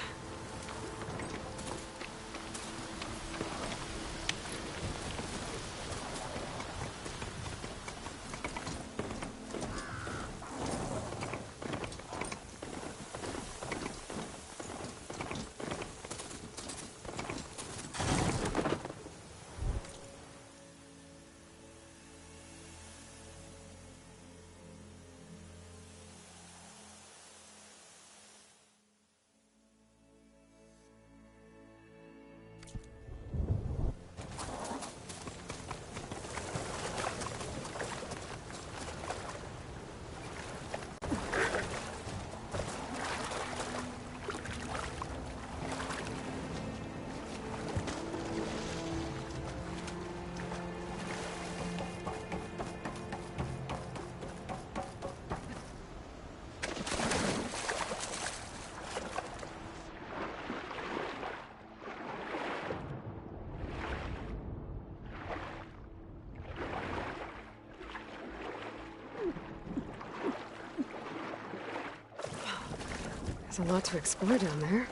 There's a lot to explore down there.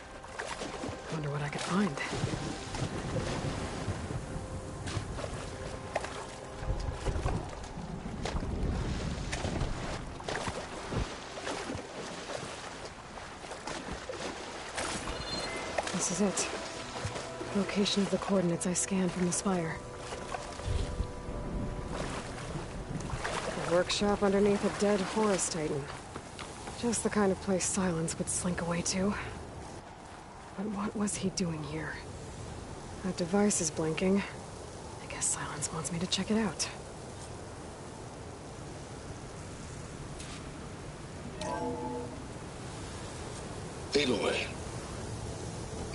Wonder what I could find. This is it. Location of the coordinates I scanned from the spire. A workshop underneath a dead Horus Titan. Just the kind of place Silence would slink away to. But what was he doing here? That device is blinking. I guess Silence wants me to check it out.
Aloy,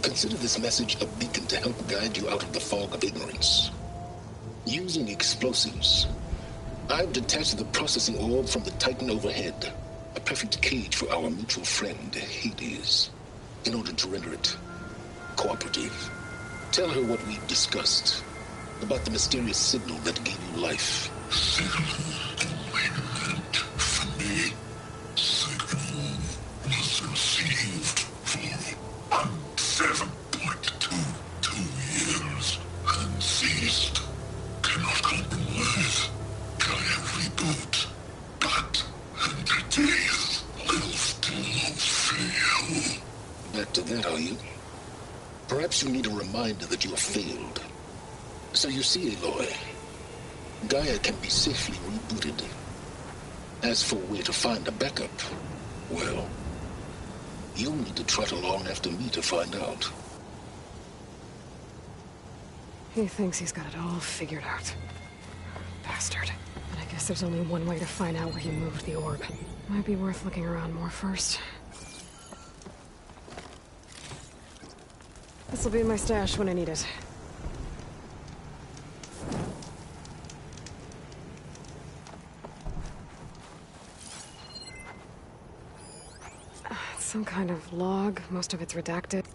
consider this message a beacon to help guide you out of the fog of ignorance. Using explosives, I've detached the processing orb from the Titan overhead. A perfect cage for our mutual friend, Hades, in order to render it cooperative. Tell her what we've discussed about the mysterious signal that gave you life.
Signal awaited from me. Signal was received for 7.22 years and ceased. Cannot compromise. Giant reboot. But entities will still fail.
Back to that, are you? Perhaps you need a reminder that you have failed. So you see, Aloy, Gaia can be safely rebooted. As for where to find a backup, well, you'll need to trot along after me to find out.
He thinks he's got it all figured out. Bastard. But I guess there's only one way to find out where he moved the orb. Might be worth looking around more first. This'll be in my stash when I need it. Some kind of log, most of it's redacted.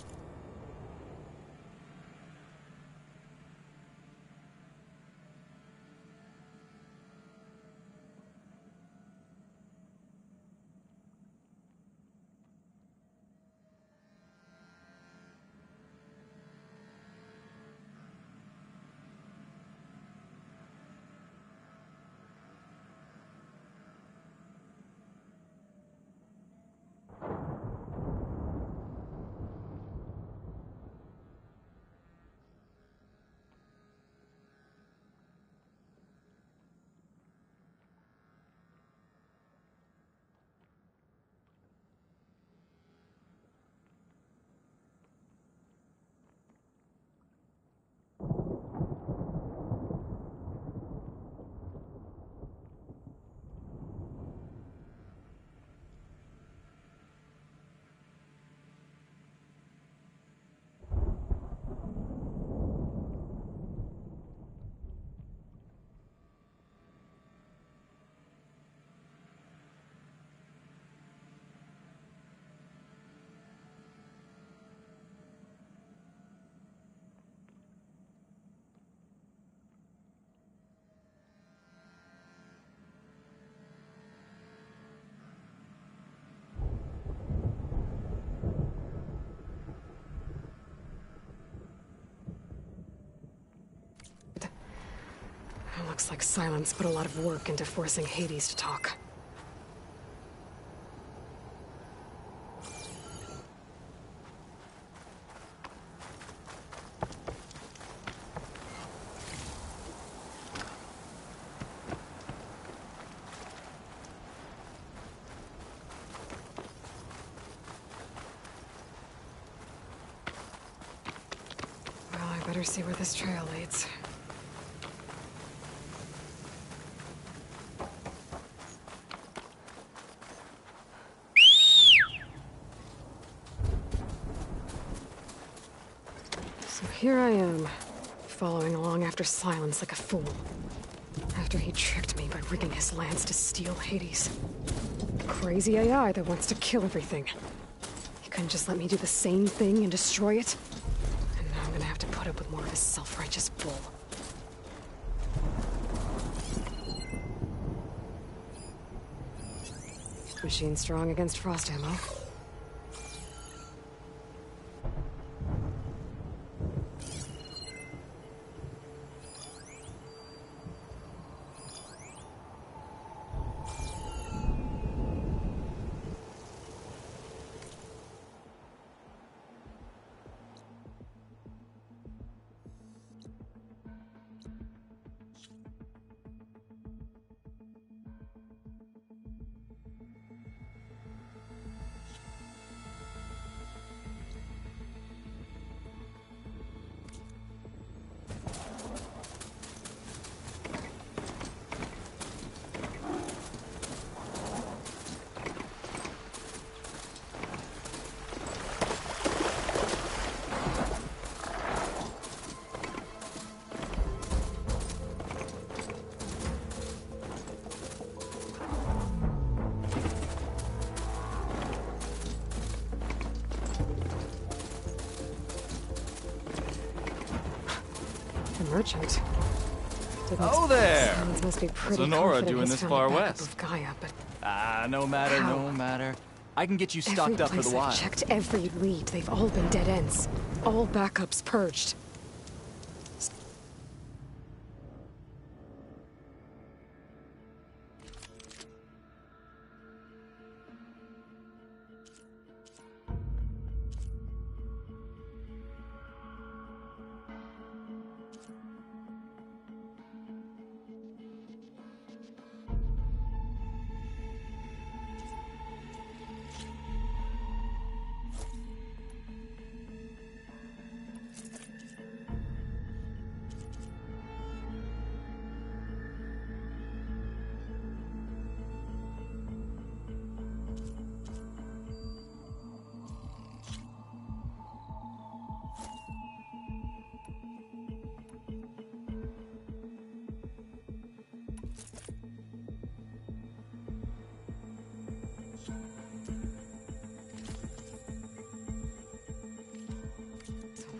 Looks like Silence put a lot of work into forcing Hades to talk. Well, I better see where this trail leads. So here I am, following along after Silence like a fool. After he tricked me by rigging his lance to steal Hades. Crazy AI that wants to kill everything. He couldn't just let me do the same thing and destroy it? And now I'm gonna have to put up with more of his self-righteous bull. Machine strong against frost ammo. Merchant.
Oh there!
Must be
What's Lenora doing this far west?
Of Gaia, but
no matter,
how?
no matter. I can get you stocked up for the
I've
wild.
checked every lead. They've all been dead ends. All backups purged.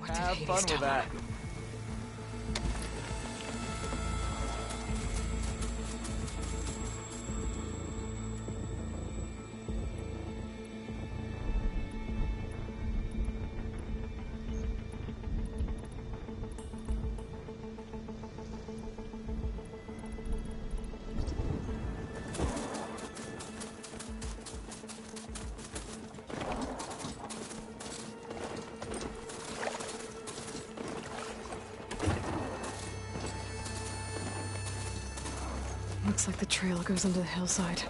Have fun with that.
Looks like the trail goes into the hillside.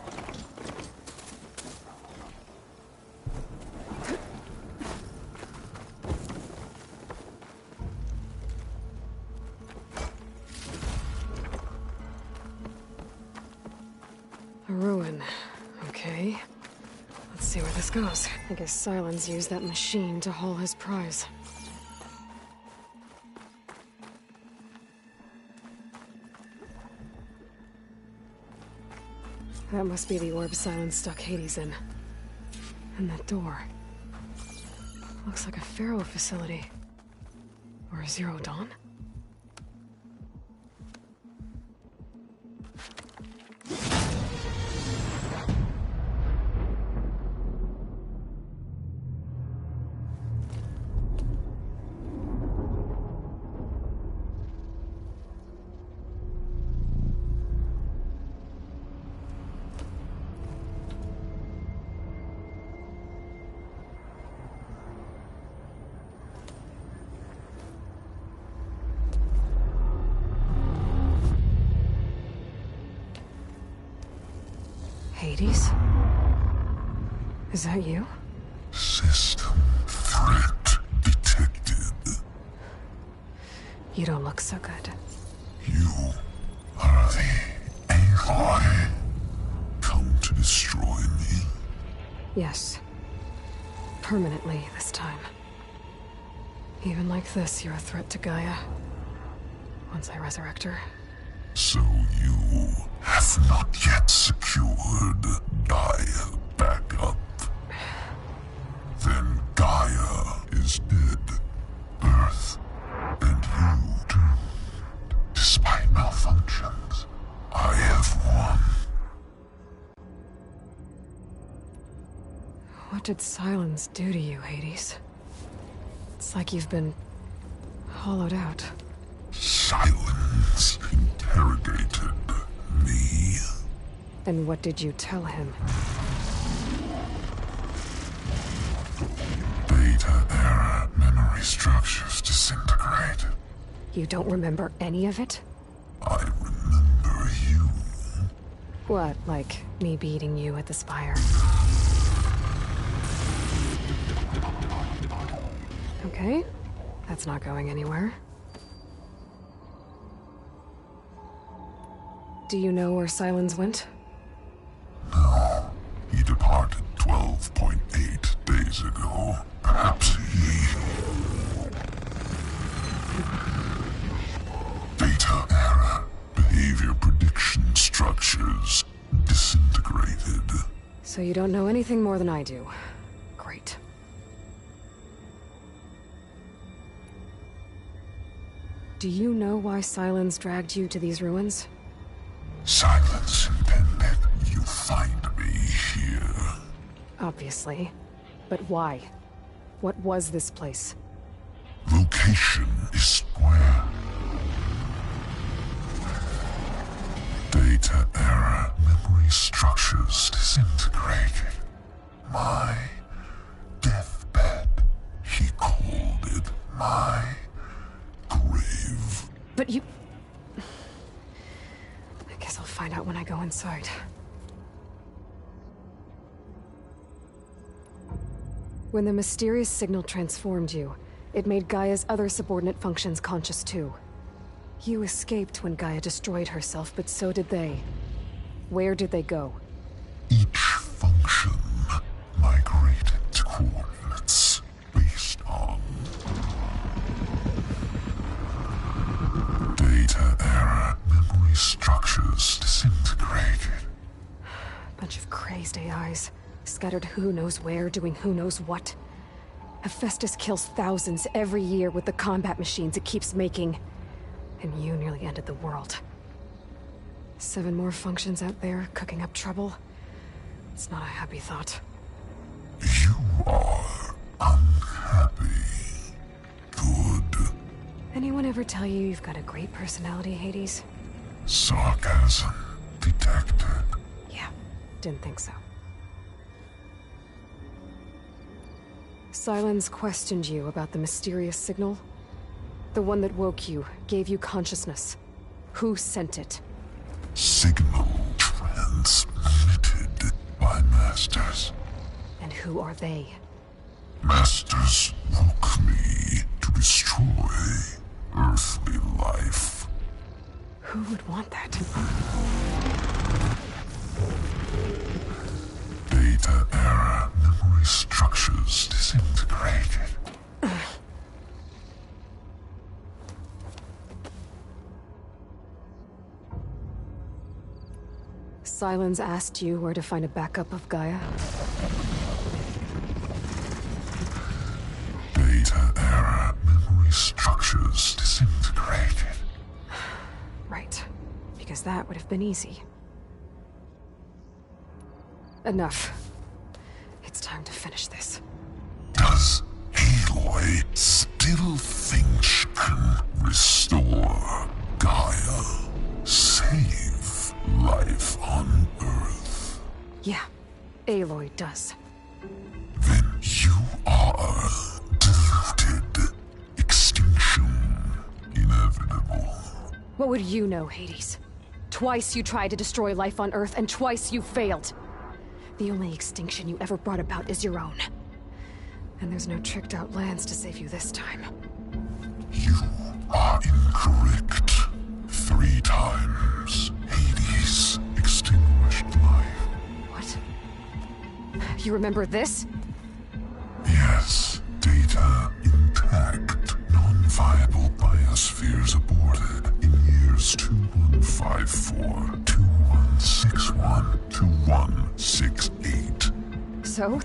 A ruin. Okay. Let's see where this goes. I guess Silence used that machine to haul his prize. That must be the orb Silence stuck Hades in. And that door. Looks like a Pharaoh facility. Or a Zero Dawn? Hades? Is that you?
System threat detected.
You don't look so good.
You are the Aloy. Come to destroy me?
Yes. Permanently this time. Even like this, you're a threat to Gaia. Once I resurrect her.
So you have not yet secured Gaia back up. Then Gaia is dead. Earth and you doomed. Despite malfunctions, I have won.
What did silence do to you, Hades? It's like you've been hollowed out.
Silence interrogated me.
And what did you tell him?
Beta-era memory structures disintegrate.
You don't remember any of it?
I remember you.
What, like me beating you at the Spire? Okay, that's not going anywhere. Do you know where Silence went?
No. He departed 12.8 days ago. Perhaps he... Beta-era behavior prediction structures disintegrated.
So you don't know anything more than I do. Great. Do you know why Silence dragged you to these ruins?
Silence intended you find me here.
Obviously. But why? What was this place?
Location is square. Data-era memory structures disintegrated. My deathbed. He called it my grave.
But you... I guess I'll find out when I go inside. When the mysterious signal transformed you, it made Gaia's other subordinate functions conscious too. You escaped when Gaia destroyed herself, but so did they. Where did they go?
Each function migrated to coordinates based on data-era memory structures disintegrated.
Bunch of crazed AIs, scattered who knows where, doing who knows what. Hephaestus kills thousands every year with the combat machines it keeps making. And you nearly ended the world. 7 more functions out there, cooking up trouble. It's not a happy thought.
You are unhappy. Good.
Anyone ever tell you you've got a great personality, Hades?
Sarcasm detected.
Yeah, didn't think so. Silence questioned you about the mysterious signal. The one that woke you, gave you consciousness. Who sent it?
Signal transmitted by Masters.
And who are they?
Masters woke me to destroy earthly life.
Who would want that?
Data-era memory structures disintegrated.
Silence asked you where to find a backup of Gaia?
Data-era memory structures disintegrated.
Right. Because that would have been easy. Enough. It's time to finish this.
Does Aloy still think she can restore Gaia? Save life on Earth?
Yeah, Aloy does.
Then you are deluded. Extinction inevitable.
What would you know, Hades? Twice you tried to destroy life on Earth, and twice you failed. The only extinction you ever brought about is your own. And there's no tricked-out lands to save you this time.
You are incorrect. 3 times Hades extinguished life.
What? You remember this?
Yes, data intact. Non-viable biospheres aborted in years 2154, 2161, 2168.
So?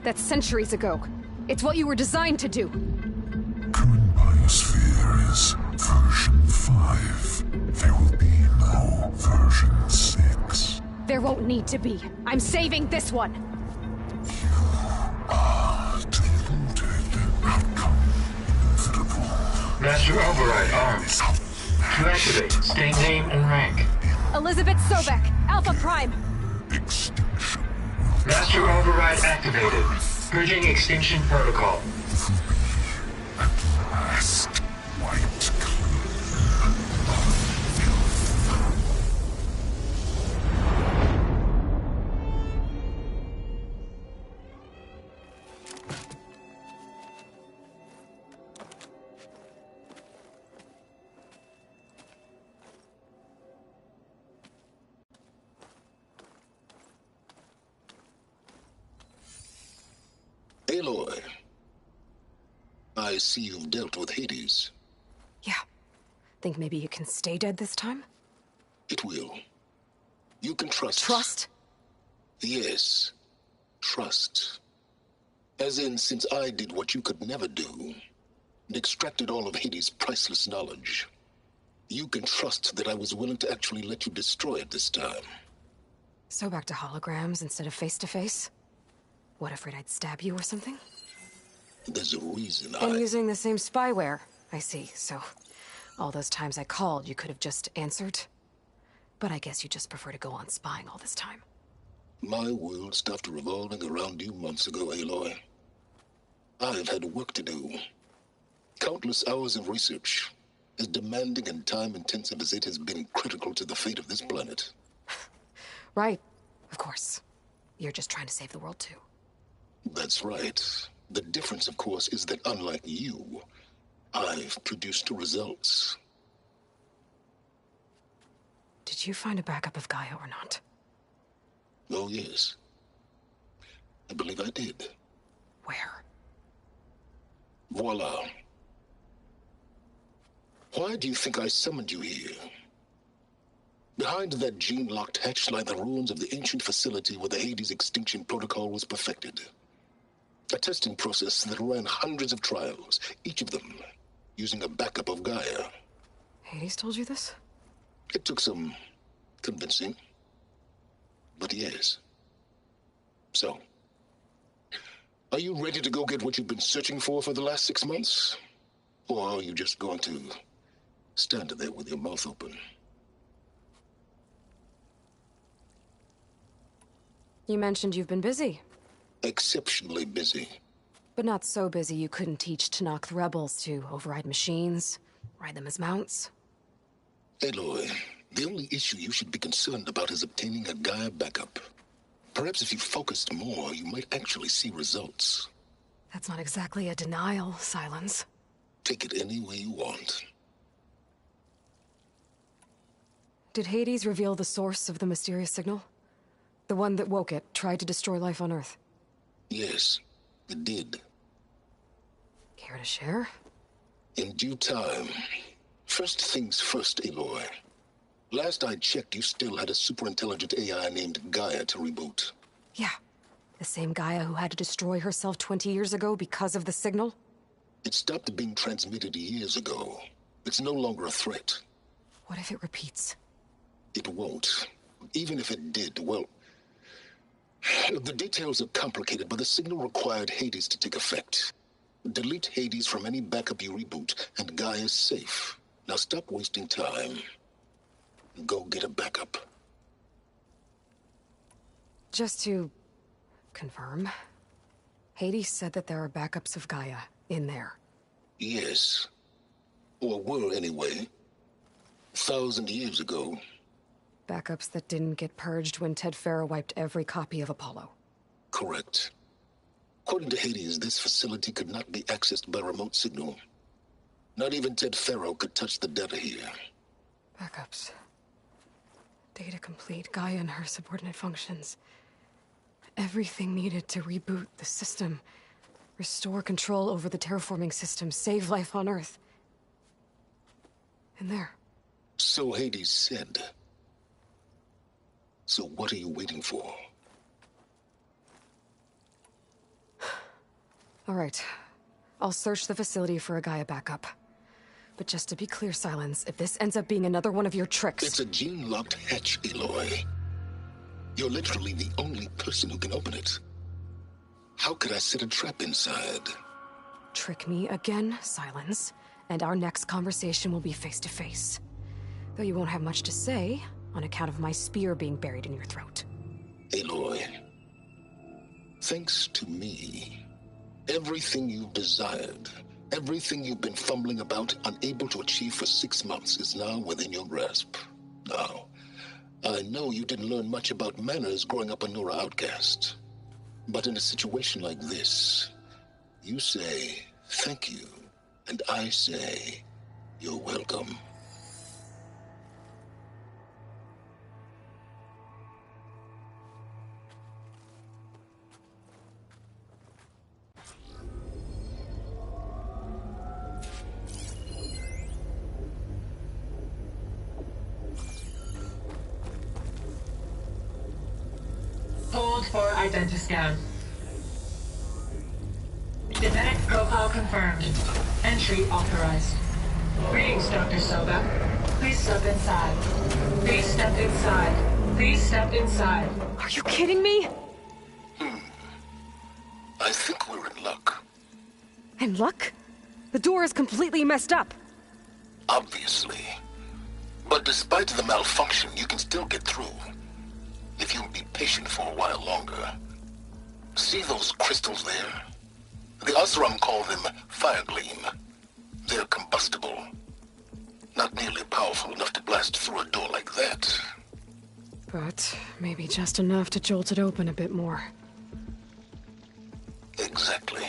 That's centuries ago. It's what you were designed to do.
Current biosphere is version 5. There will be no version 6.
There won't need to be. I'm saving this one.
Master Override armed. To activate, state name and rank.
Elizabeth Sobek, Alpha Prime.
Master Override activated. Purging extinction protocol.
Last wiped
Aloy, I see you've dealt with Hades.
Yeah. Think maybe you can stay dead this time?
It will. You can trust.
Trust?
Yes. Trust. As in, since I did what you could never do, and extracted all of Hades' priceless knowledge, you can trust that I was willing to actually let you destroy it this time.
So back to holograms instead of face-to-face? What, afraid I'd stab you or something?
There's a reason
And using the same spyware. I see, so all those times I called, you could have just answered? But I guess you just prefer to go on spying all this time.
My world stopped revolving around you months ago, Aloy. I've had work to do. Countless hours of research, as demanding and time-intensive as it has been critical to the fate of this planet.
Right, of course. You're just trying to save the world, too.
That's right. The difference, of course, is that unlike you, I've produced results.
Did you find a backup of Gaia or not?
Oh, yes. I believe I did.
Where?
Voila. Why do you think I summoned you here? Behind that gene-locked hatch lie the ruins of the ancient facility where the Hades extinction protocol was perfected. A testing process that ran hundreds of trials, each of them using a backup of Gaia.
Hades told you this?
It took some convincing, but yes. So, are you ready to go get what you've been searching for the last 6 months? Or are you just going to stand there with your mouth open?
You mentioned you've been busy.
Exceptionally busy.
But not so busy you couldn't teach Tenakth rebels to override machines, ride them as mounts.
Aloy, the only issue you should be concerned about is obtaining a Gaia backup. Perhaps if you focused more, you might actually see results.
That's not exactly a denial, Silence.
Take it any way you want.
Did Hades reveal the source of the mysterious signal? The one that woke it, tried to destroy life on Earth?
Yes, it did.
Care to share?
In due time. First things first, Aloy. Last I checked, you still had a super-intelligent AI named Gaia to reboot.
Yeah. The same Gaia who had to destroy herself 20 years ago because of the signal?
It stopped being transmitted years ago. It's no longer a threat.
What if it repeats?
It won't. Even if it did, well... The details are complicated, but the signal required Hades to take effect. Delete Hades from any backup you reboot, and Gaia's safe. Now stop wasting time. Go get a backup.
Just to confirm, Hades said that there are backups of Gaia in there.
Yes. Or were, anyway. 1,000 years ago.
Backups that didn't get purged when Ted Faro wiped every copy of Apollo.
Correct. According to Hades, this facility could not be accessed by remote signal. Not even Ted Faro could touch the data here.
Backups. Data complete, Gaia and her subordinate functions. Everything needed to reboot the system. Restore control over the terraforming system, save life on Earth. And there.
So Hades said. So what are you waiting for?
All right. I'll search the facility for a Gaia backup. But just to be clear, Silence, if this ends up being another one of your tricks...
It's a gene-locked hatch, Aloy. You're literally the only person who can open it. How could I set a trap inside?
Trick me again, Silence, and our next conversation will be face-to-face. Though you won't have much to say, on account of my spear being buried in your throat.
Aloy, thanks to me, everything you've desired, everything you've been fumbling about, unable to achieve for 6 months, is now within your grasp. Now, I know you didn't learn much about manners growing up a Nora outcast. But in a situation like this, you say, thank you, and I say, you're welcome.
Hold for identiscan. Genetic profile confirmed. Entry authorized. Greetings, Dr. Soba. Please step inside. Please step inside. Please step inside.
Are you kidding me?
I think we're in luck.
In luck? The door is completely messed up.
Obviously. But despite the malfunction, you can still get through. If you'll be patient for a while longer. See those crystals there? The Oseram call them Firegleam. They're combustible. Not nearly powerful enough to blast through a door like that.
But maybe just enough to jolt it open a bit more.
Exactly.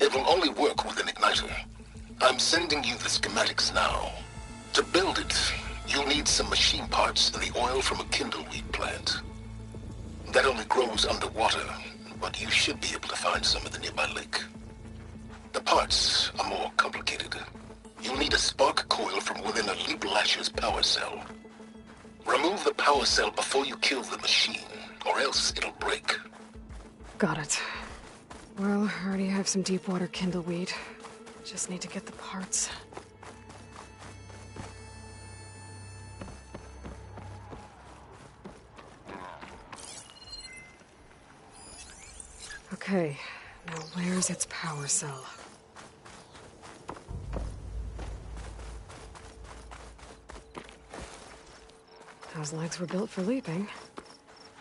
It will only work with an igniter. I'm sending you the schematics now. To build it, you'll need some machine parts and the oil from a kindleweed plant. That only grows underwater, but you should be able to find some at the nearby lake. The parts are more complicated. You'll need a spark coil from within a Leap Lasher's power cell. Remove the power cell before you kill the machine, or else it'll break.
Got it. Well, I already have some deep water kindleweed. Just need to get the parts. Okay, now where's its power cell? Those legs were built for leaping.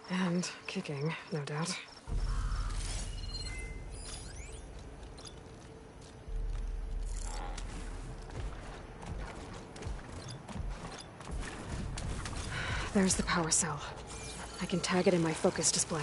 And kicking, no doubt. There's the power cell. I can tag it in my focus display.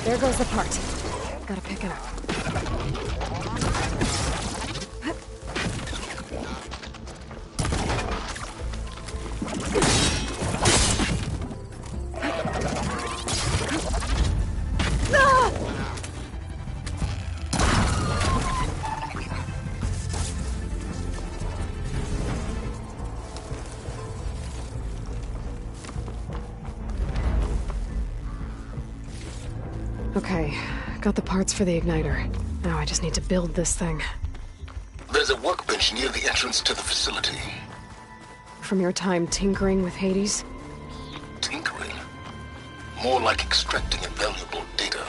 There goes the part. Gotta pick it up. Okay, got the parts for the igniter. Now I just need to build this thing.
There's a workbench near the entrance to the facility.
From your time tinkering with Hades?
Tinkering? More like extracting invaluable data.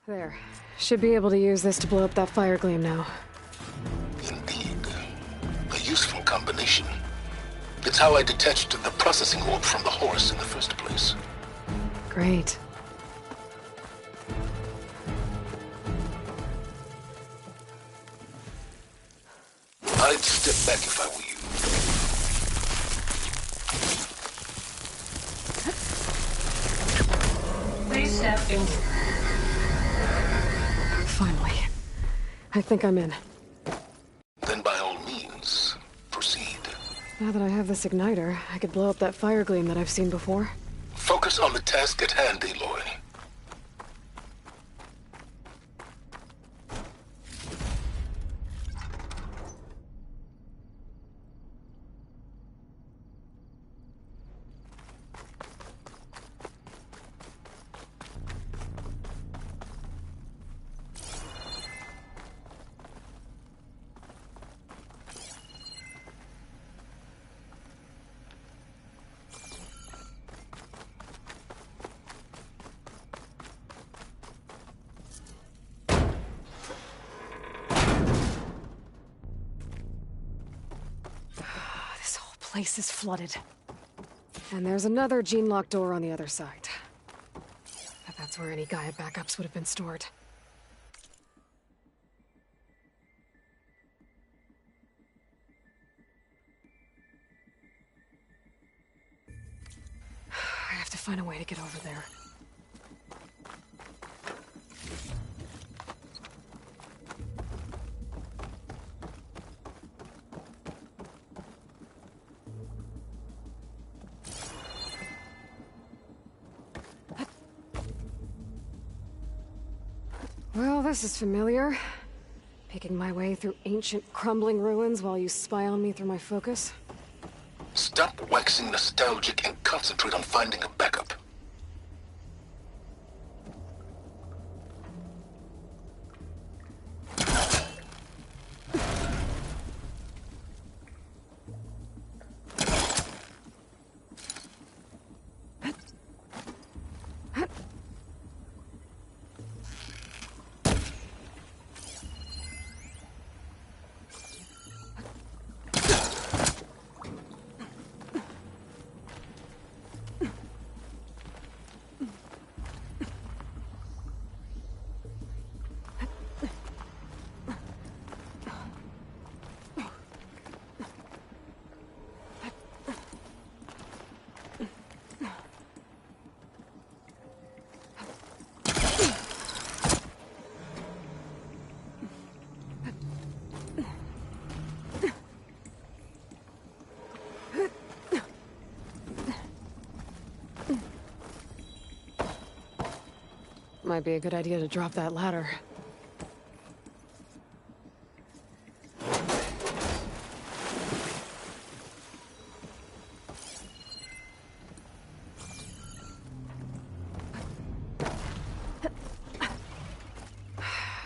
There. Should be able to use this to blow up that fire gleam now.
Indeed. A useful combination. It's how I detached the processing orb from the horse in the first place.
Great.
I'd step back if I were you.
Please step in.
Finally. I think I'm in.
Then by all means, proceed.
Now that I have this igniter, I could blow up that fire gleam that I've seen before.
Focus on the task at hand, Aloy.
Place is flooded. And there's another gene-locked door on the other side. But that's where any Gaia backups would have been stored. I have to find a way to get over there. Well, this is familiar. Picking my way through ancient, crumbling ruins while you spy on me through my focus.
Stop waxing nostalgic and concentrate on finding a backup. Might be a good idea to drop that ladder.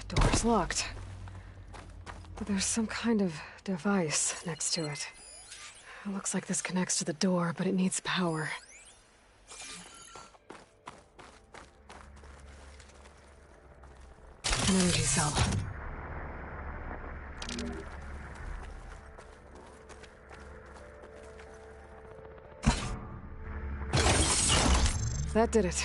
Door's locked. But there's some kind of device next to it. It looks like this connects to the door, but it needs power. An energy cell.
That did it.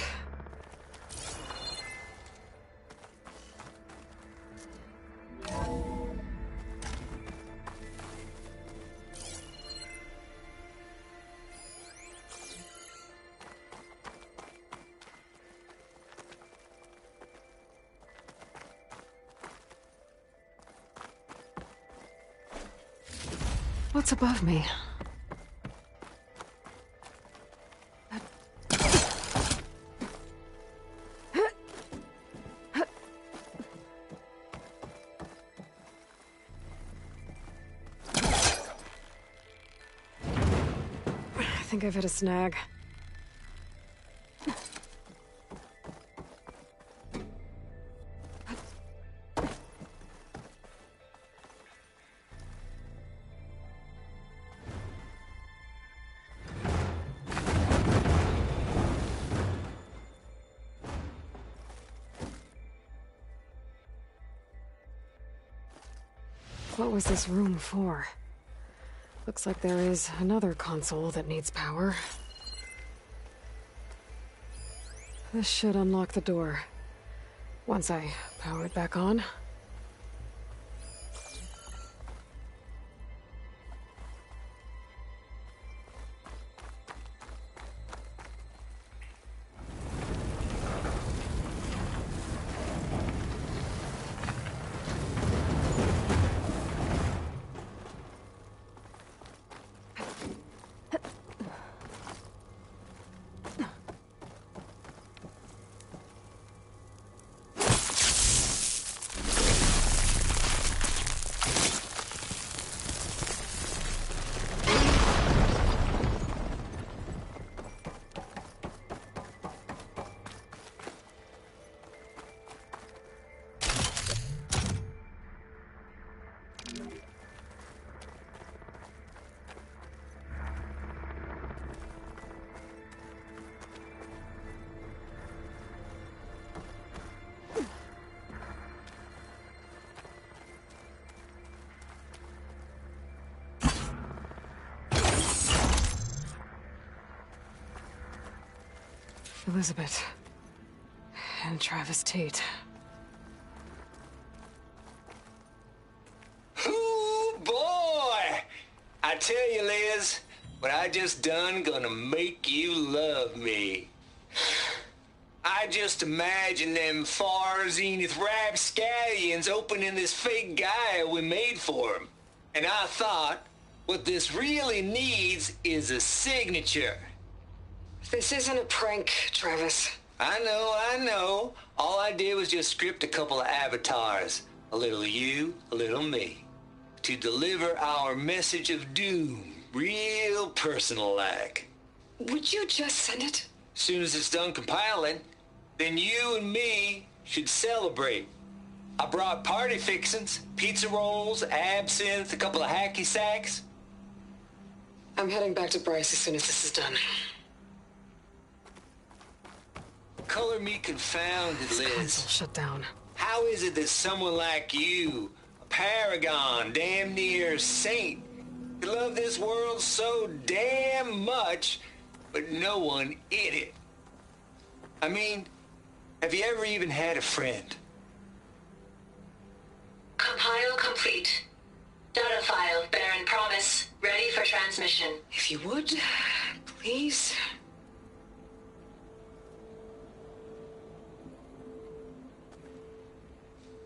What's above me? I think I've hit a snag. What was this room for? Looks like there is another console that needs power. This should unlock the door. Once I power it back on. Elizabeth. And Travis Tate.
Ooh, boy! I tell you, Liz, what I just done gonna make you love me. I just imagine them far zenith rapscallions opening this fake guy we made for him. And I thought, what this really needs is a signature.
This isn't a prank, Travis.
I know. All I did was just script a couple of avatars. A little you, a little me. To deliver our message of doom, real personal-like.
Would you just send it?
Soon as it's done compiling, then you and me should celebrate. I brought party fixings, pizza rolls, absinthe, a couple of hacky sacks.
I'm heading back to Bryce as soon as this is done.
Color me confounded, Liz.
Console shut down.
How is it that someone like you, a paragon, damn near saint, could love this world so damn much, but no one in it? I mean, have you ever even had a friend?
Compile complete. Data file, Baron Promise, ready for transmission.
If you would, please.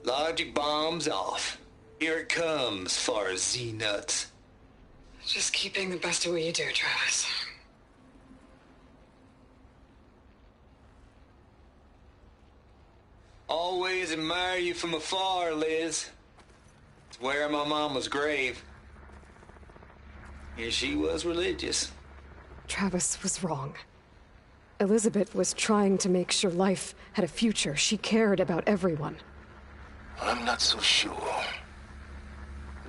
Logic bombs off. Here it comes, far as Z-nuts.
Just keep being the best at what you do, Travis.
Always admire you from afar, Liz. It's where my mama's grave. And she was religious.
Travis was wrong. Elizabeth was trying to make sure life had a future. She cared about everyone.
I'm not so sure.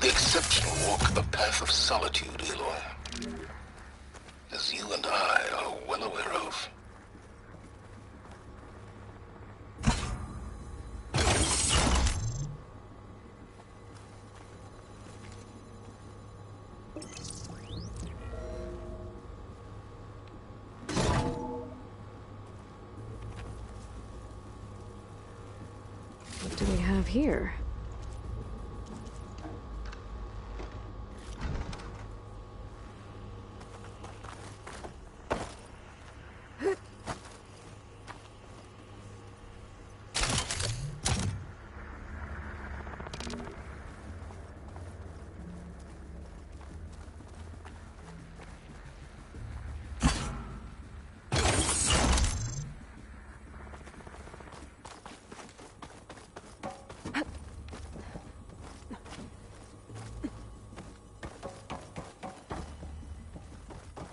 The exceptional walk the path of solitude, Aloy. As you and I are well aware of.
What do we have here?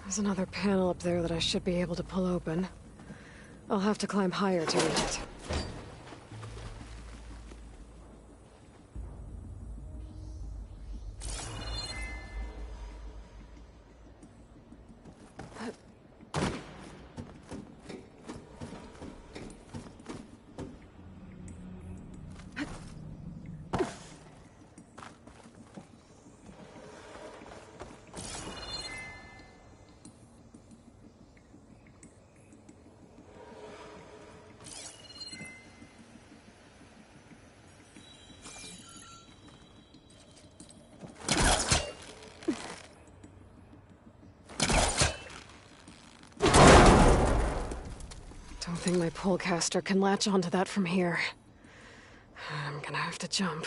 There's another panel up there that I should be able to pull open. I'll have to climb higher to reach it. Don't think my polecaster can latch onto that from here. I'm gonna have to jump.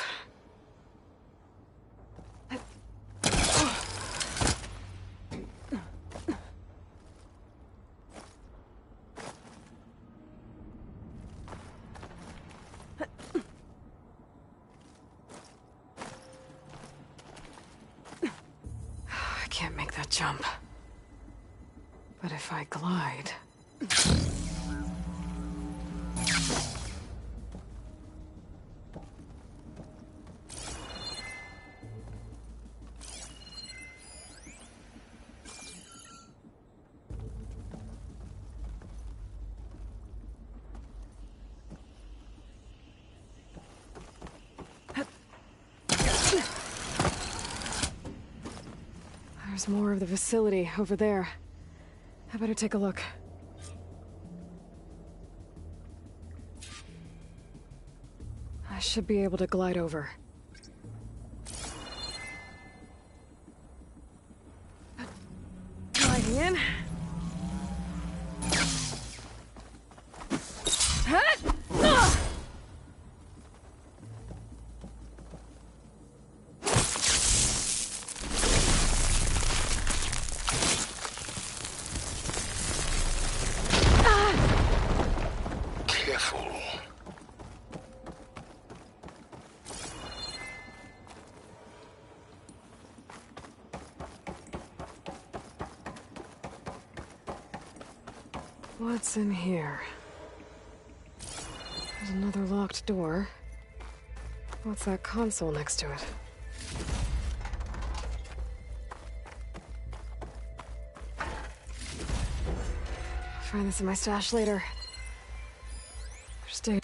I can't make that jump. But if I glide... There's more of the facility over there. I better take a look. I should be able to glide over. Gliding in. What's in here? There's another locked door. What's that console next to it? I'll find this in my stash later. Stay.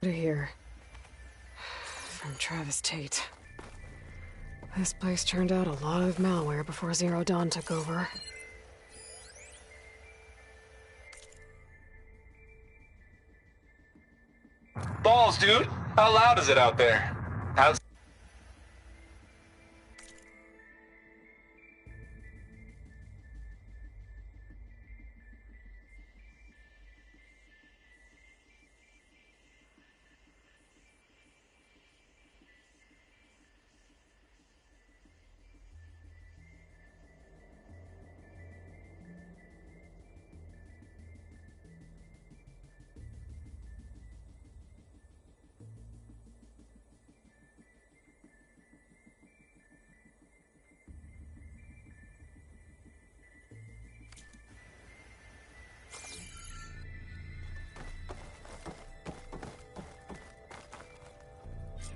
Here. From Travis Tate. This place turned out a lot of malware before Zero Dawn took over.
Balls, dude! How loud is it out there? How's...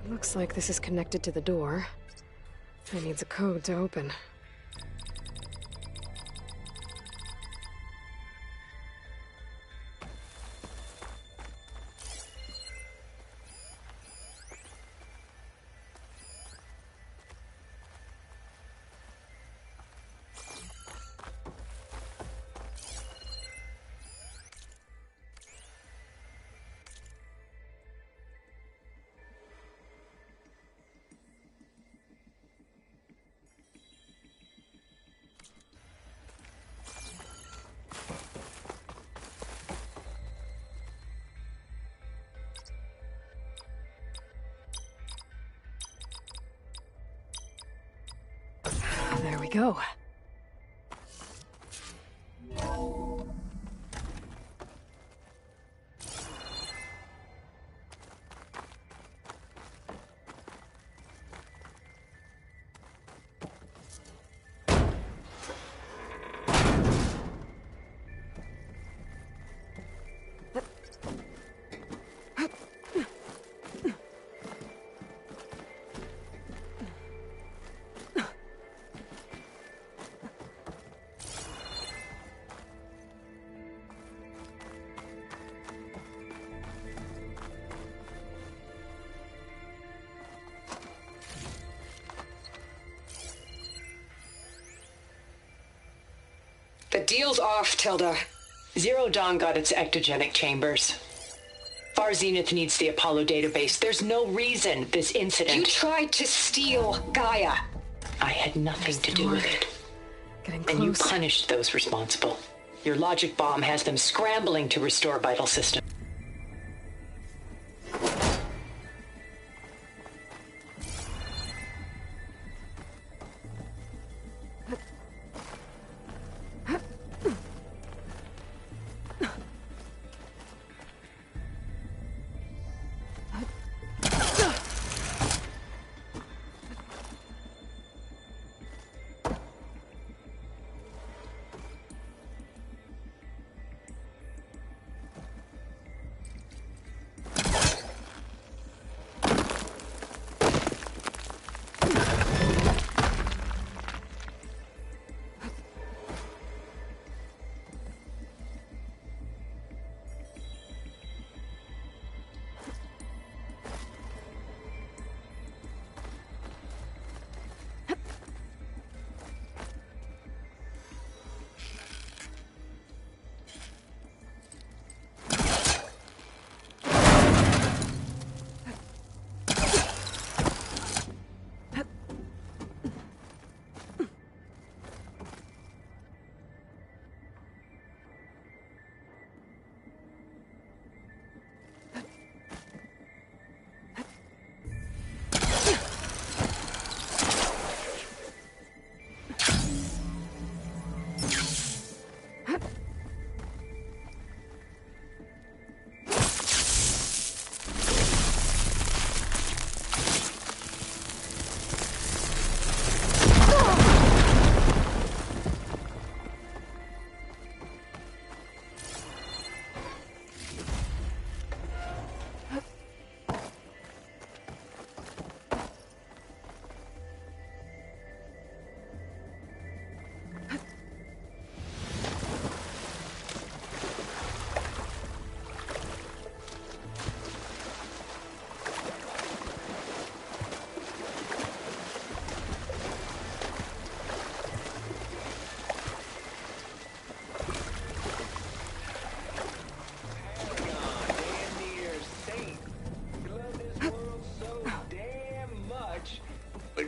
Looks like this is connected to the door. It needs a code to open. go.
The deal's off, Tilda. Zero Dawn got its ectogenic chambers. Far Zenith needs the Apollo database. There's no reason this incident...
You tried to steal Gaia.
I had nothing to do with it.
Getting
And you
close.
punished those responsible. Your logic bomb has them scrambling to restore vital systems.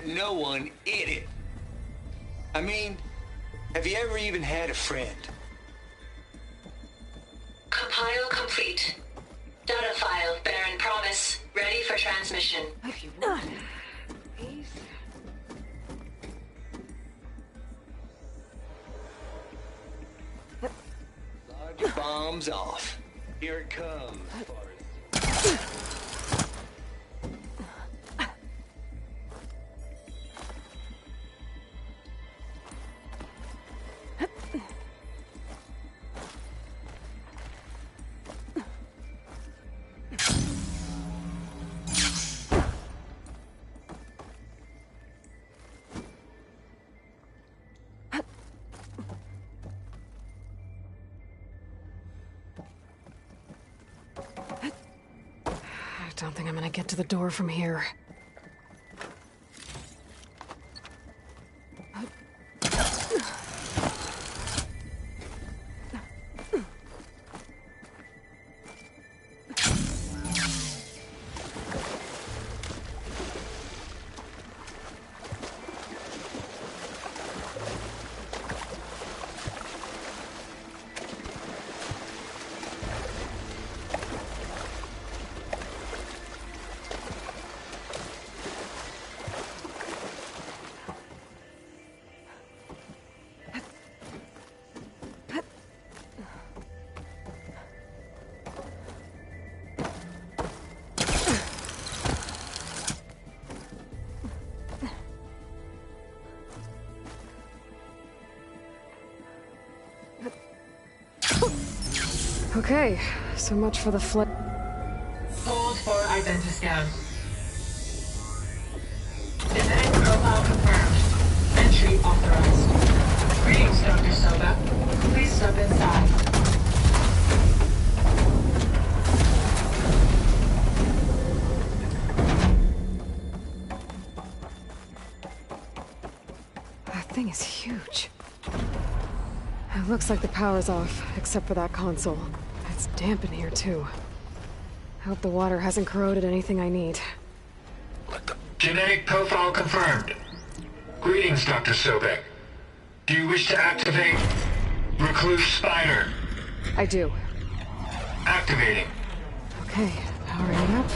No one in it. I mean, have you ever even had a friend?
Compile complete. Data file, Baron Promise, ready for transmission.
If you want.
Large bombs off. Here it comes.
I don't think I'm gonna get to the door from here. Okay, so much for the
Hold for identiscan. Genetic profile confirmed. Entry authorized. Greetings, Dr. Soba. Please step inside.
That thing is huge. It looks like the power's off, except for that console. It's damp in here, too. I hope the water hasn't corroded anything I need.
Genetic profile confirmed. Greetings, Dr. Sobek. Do you wish to activate Recluse Spider?
I do.
Activating.
Okay, powering it up.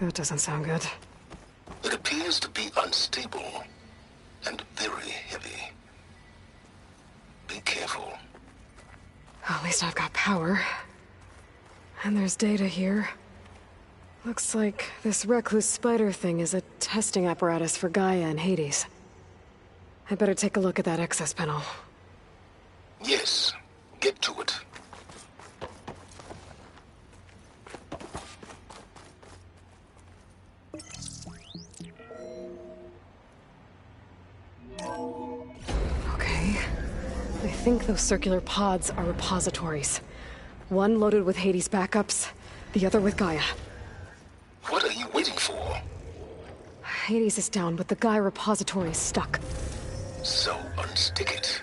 That doesn't sound good.
It appears to be unstable and very heavy. Be careful.
At least I've got power. And there's data here. Looks like this Recluse Spider thing is a testing apparatus for Gaia and Hades. I better take a look at that access panel.
Yes, get to it.
Okay. I think those circular pods are repositories. One loaded with Hades backups, the other with Gaia.
What are you waiting for?
Hades is down, but the Gaia repository is stuck.
So unstick it.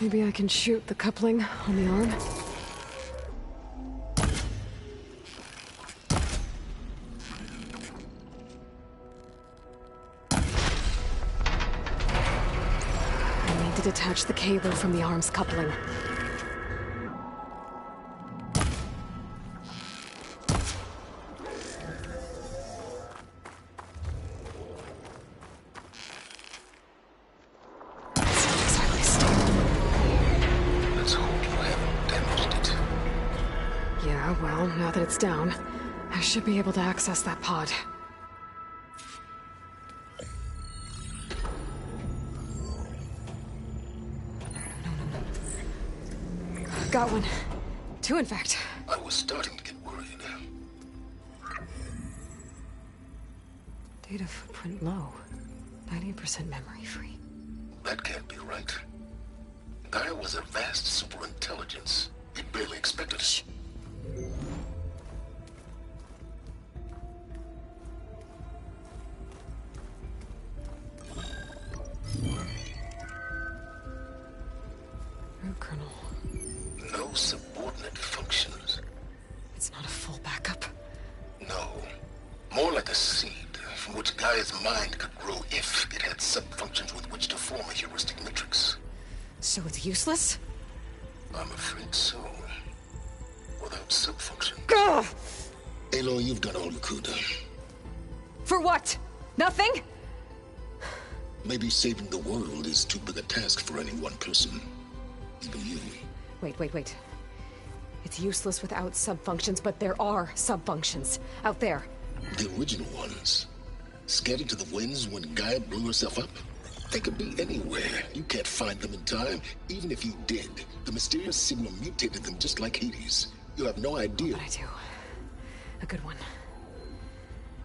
Maybe I can shoot the coupling on the arm? I need to detach the cable from the arm's coupling. Well, now that it's down, I should be able to access that pod. Got one. Two, in fact.
I was starting to get worried.
Data footprint low. 90% memory free.
That can't be right. Gaia was a vast superintelligence. We barely expected it.
Root kernel.
No subordinate functions.
It's not a full backup.
No. More like a seed from which Gaia's mind could grow if it had sub-functions with which to form a heuristic matrix.
So it's useless?
I'm afraid so. Without sub-function.
Gah!
Aloy, you've done all you could.
For what? Nothing?
Maybe saving the world is too big a task for any one person. Even you.
Wait. It's useless without sub-functions, but there are sub-functions out there.
The original ones. Scattered to the winds when Gaia blew herself up? They could be anywhere. You can't find them in time. Even if you did, the mysterious signal mutated them just like Hades. You have no idea.
But I do. A good one.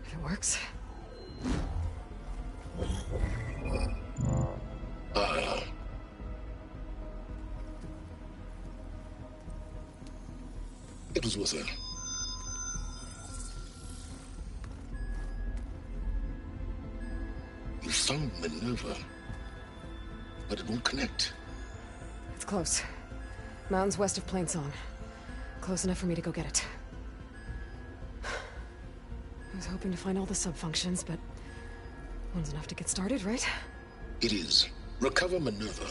If it works.
It was with her. You found Minerva, but it won't connect.
It's close. Mountains west of Plainsong. Close enough for me to go get it. I was hoping to find all the sub-functions, but one's enough to get started, right?
It is. Recover Minerva.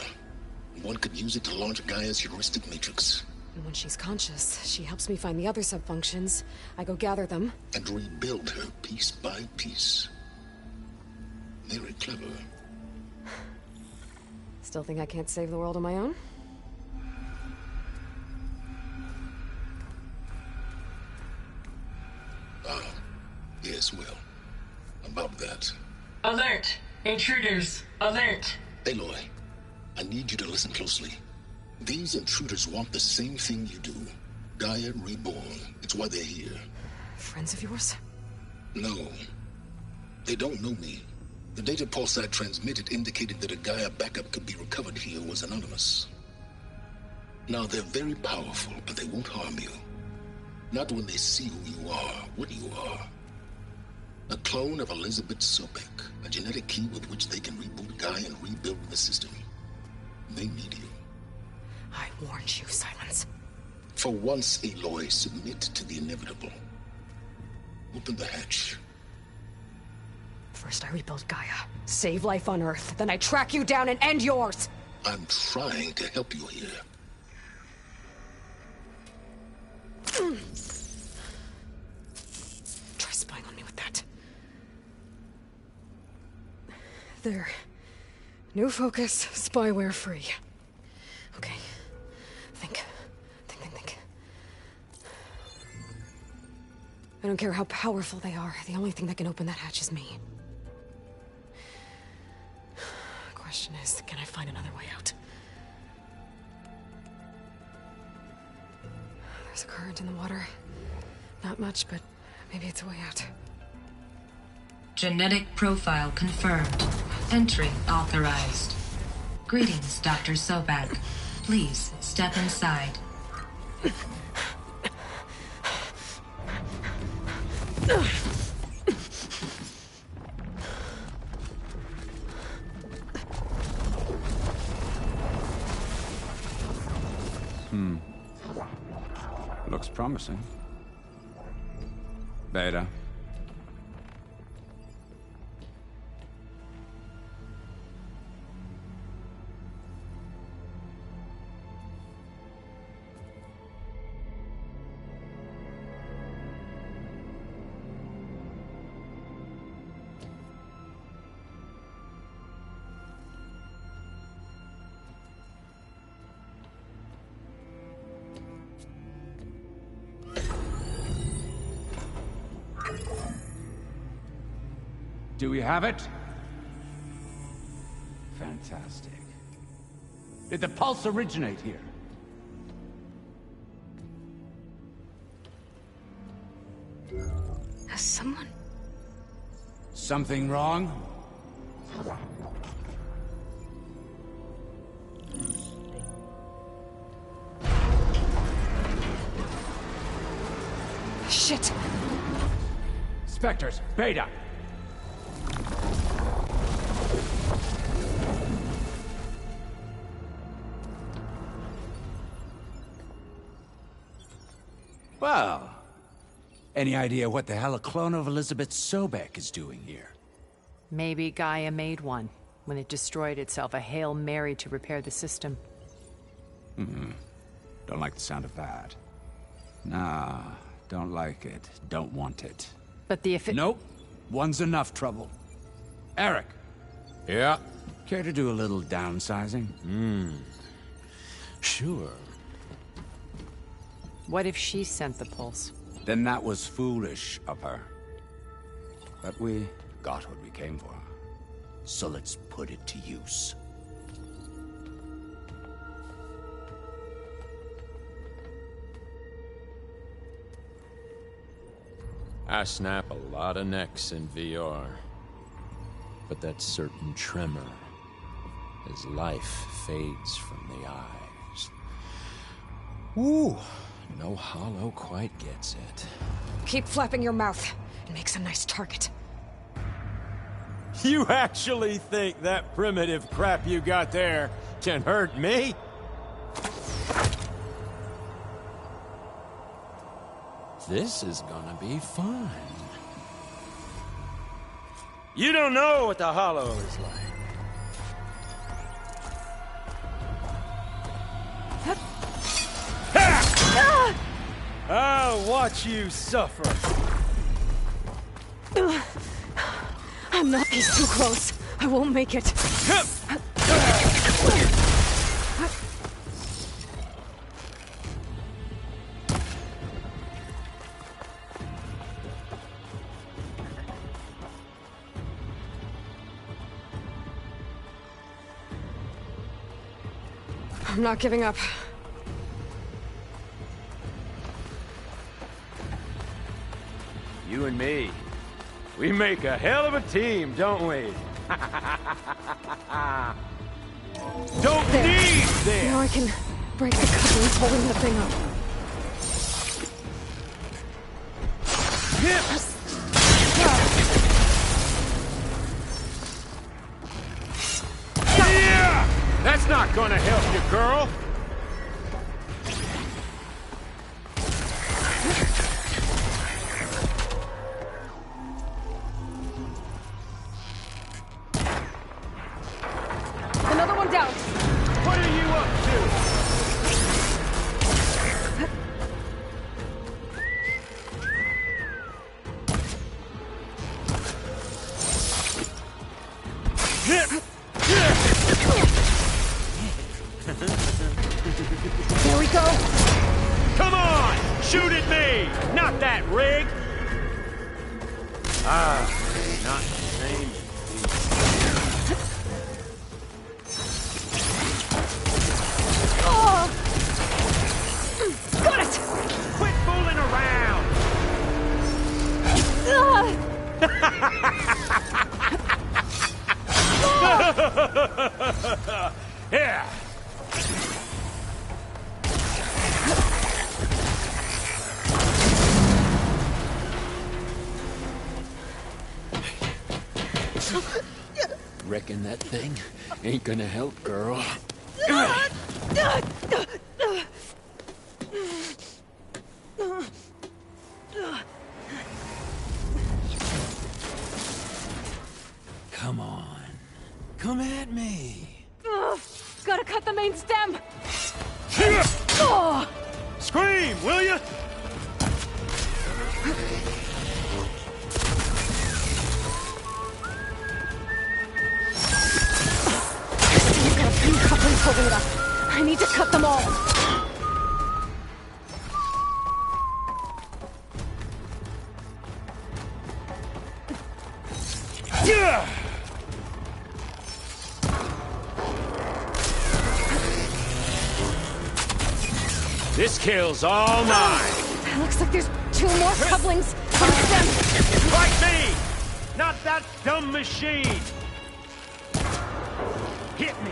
One could use it to launch Gaia's heuristic matrix.
And when she's conscious, she helps me find the other sub-functions. I go gather them.
And rebuild her piece by piece. Very clever.
Still think I can't save the world on my own?
Yes, well, about that.
Alert! Intruders, alert!
Aloy, I need you to listen closely. These intruders want the same thing you do. Gaia reborn. It's why they're here.
Friends of yours?
No. They don't know me. The data Pulsar transmitted indicated that a Gaia backup could be recovered here was anonymous. Now, they're very powerful, but they won't harm you. Not when they see who you are, what you are. A clone of Elizabeth Sobek, a genetic key with which they can reboot Gaia and rebuild the system. They need you.
I warned you, Silence.
For once, Aloy, submit to the inevitable. Open the hatch.
First I rebuild Gaia, save life on Earth, then I track you down and end yours!
I'm trying to help you here.
Try spying on me with that. There. New focus, spyware free. Okay. Think. I don't care how powerful they are. The only thing that can open that hatch is me. Question is, can I find another way out? There's a current in the water. Not much, but maybe it's a way out.
Genetic profile confirmed. Entry authorized. Greetings, Dr. Sobek. Please step inside.
Looks promising. Beta. Do we have it? Fantastic. Did the pulse originate here?
Has someone...
Something wrong?
Shit!
Spectres, Beta! Well, any idea what the hell a clone of Elizabeth Sobek is doing here?
Maybe Gaia made one when it destroyed itself, a Hail Mary to repair the system.
Don't like the sound of that. Nah, don't like it. Don't want it.
But the
Nope. One's enough trouble. Eric.
Yeah?
Care to do a little downsizing?
Sure.
What if she sent the pulse?
Then that was foolish of her. But we got what we came for. So let's put it to use.
I snap a lot of necks in VR. But that certain tremor as life fades from the eyes. Ooh, no hollow quite gets it.
Keep flapping your mouth. It makes a nice target.
You actually think that primitive crap you got there can hurt me? This is gonna be fun. You don't know what the hollow is like. I'll watch you suffer.
I'm not. He's too close. I won't make it. I'm not giving up.
You and me, we make a hell of a team, don't we? Don't
There.
need this!
Now I can break the couplings holding the thing up.
Yeah! That's not gonna help you, girl!
Another one down.
What are you up to?
There we go.
Come on! Shoot at me! Not that rig! Ah, not the same.
Oh. Got it!
Quit fooling around! Yeah!
Reckon that thing ain't gonna help, girl. Come on. Come at me.
Gotta cut the main stem.
Scream, will you?
You've got a few couplings holding it up. I need to cut them all.
Yeah! This kill's all mine.
Looks like there's 2 more couplings on the stem.
Like me! Not that dumb machine! Hit me!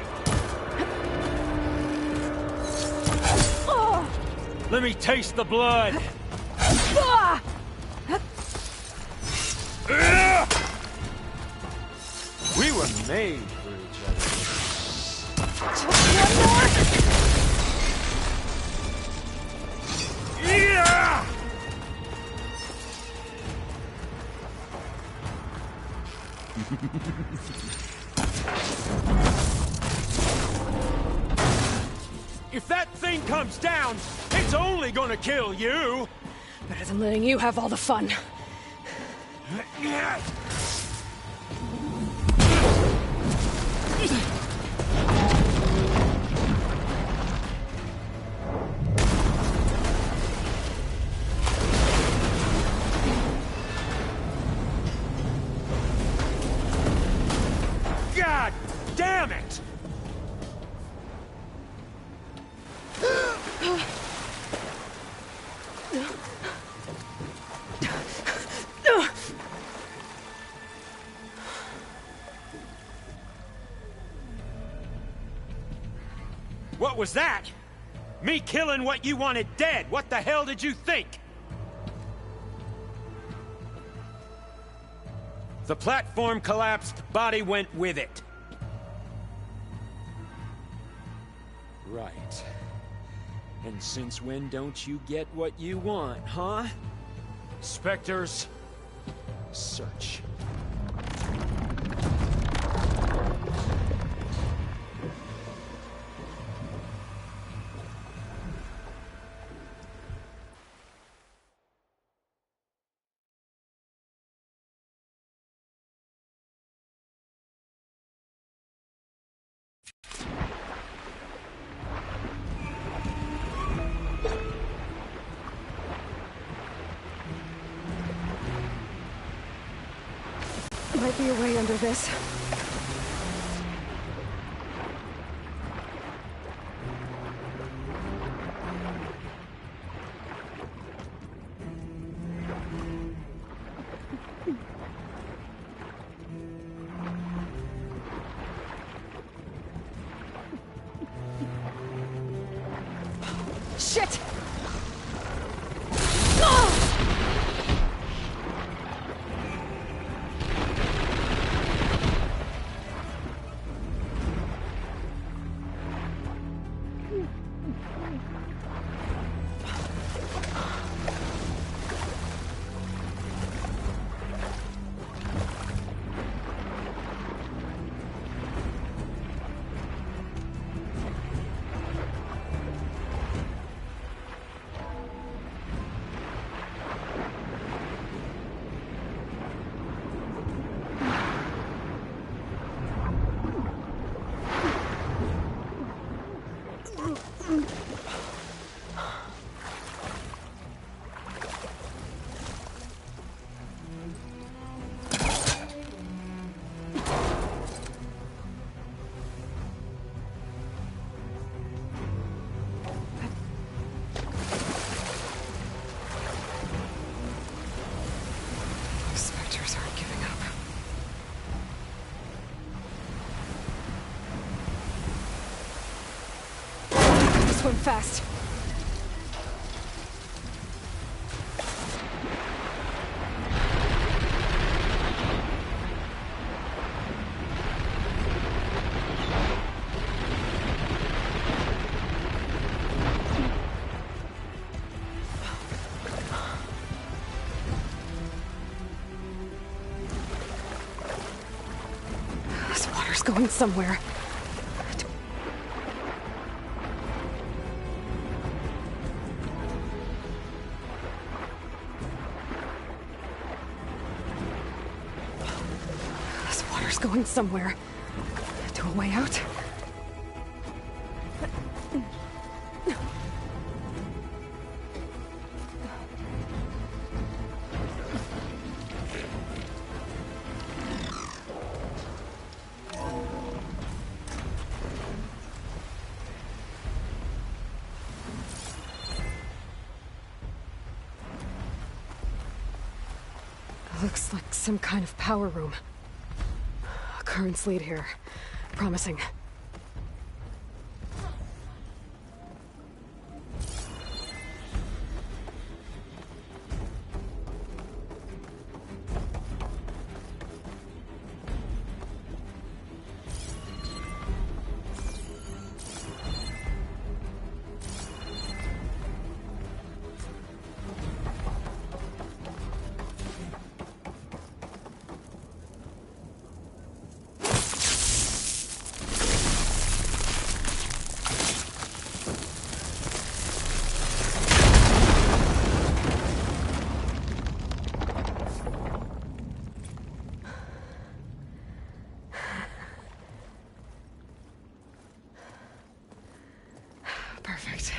Oh.
Let me taste the blood!
Ah.
We were made for each other.
Just one more.
Yeah! If that thing comes down, it's only gonna kill you!
Better than letting you have all the fun.
God damn it! What was that? Me killing what you wanted dead. What the hell did you think? The platform collapsed, body went with it. Right. And since when don't you get what you want, huh? Spectres, search.
Might be a way under this. swim fast. This water's going somewhere. Going somewhere. To a way out? Looks like some kind of power room. Currents lead here. Promising. Perfect.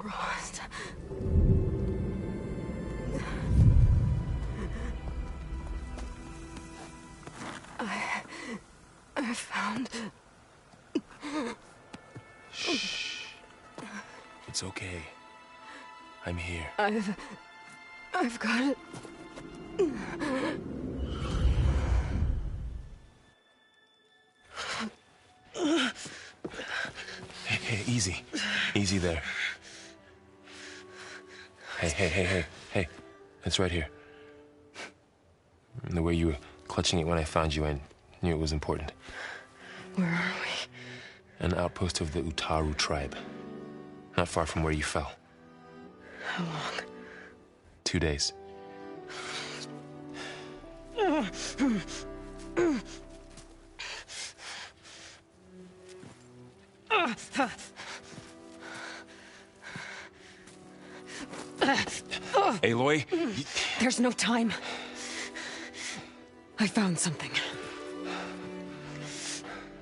Rost. I found...
Shh. It's okay. I'm here.
I've got it.
Hey, easy. Easy there. Hey. It's right here. The way you were clutching it when I found you, I knew it was important.
Where are we?
An outpost of the Utaru tribe. Not far from where you fell.
How long?
2 days. Aloy?
There's no time. I found something.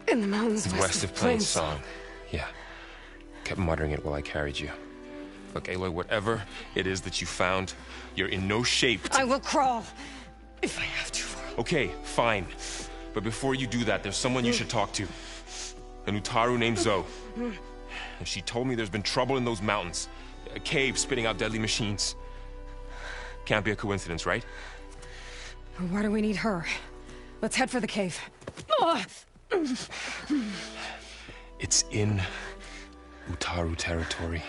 In the mountains
west of Plainsong. Yeah. Kept muttering it while I carried you. Look, Aloy, whatever it is that you found, you're in no shape to...
I will crawl, if I have to.
Okay, fine. But before you do that, there's someone you should talk to. An Utaru named Zoe. And she told me there's been trouble in those mountains. A cave spitting out deadly machines. Can't be a coincidence, right?
Why do we need her? Let's head for the cave.
It's in Utaru territory.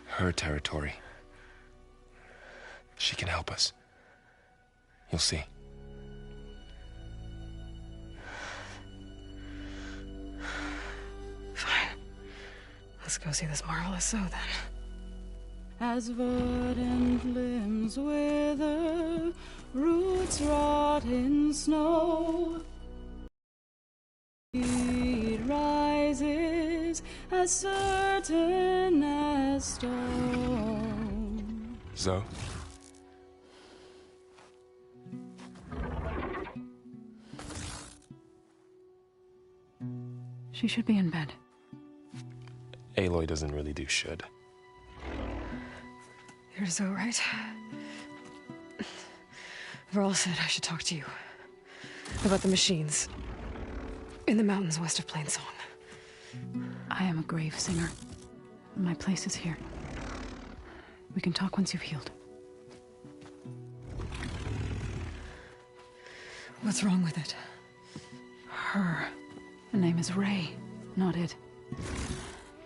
Her territory. She can help us. You'll see.
Let's go see this marvelous Zoe then.
As verdant limbs wither, roots rot in snow, it rises as certain as stone.
Zoe?
She should be in bed.
Aloy doesn't really do should.
You're Zoe, right? Varl said I should talk to you about the machines in the mountains west of Plainsong.
I am a grave singer. My place is here. We can talk once you've healed.
What's wrong with it?
Her name is Ray, not it.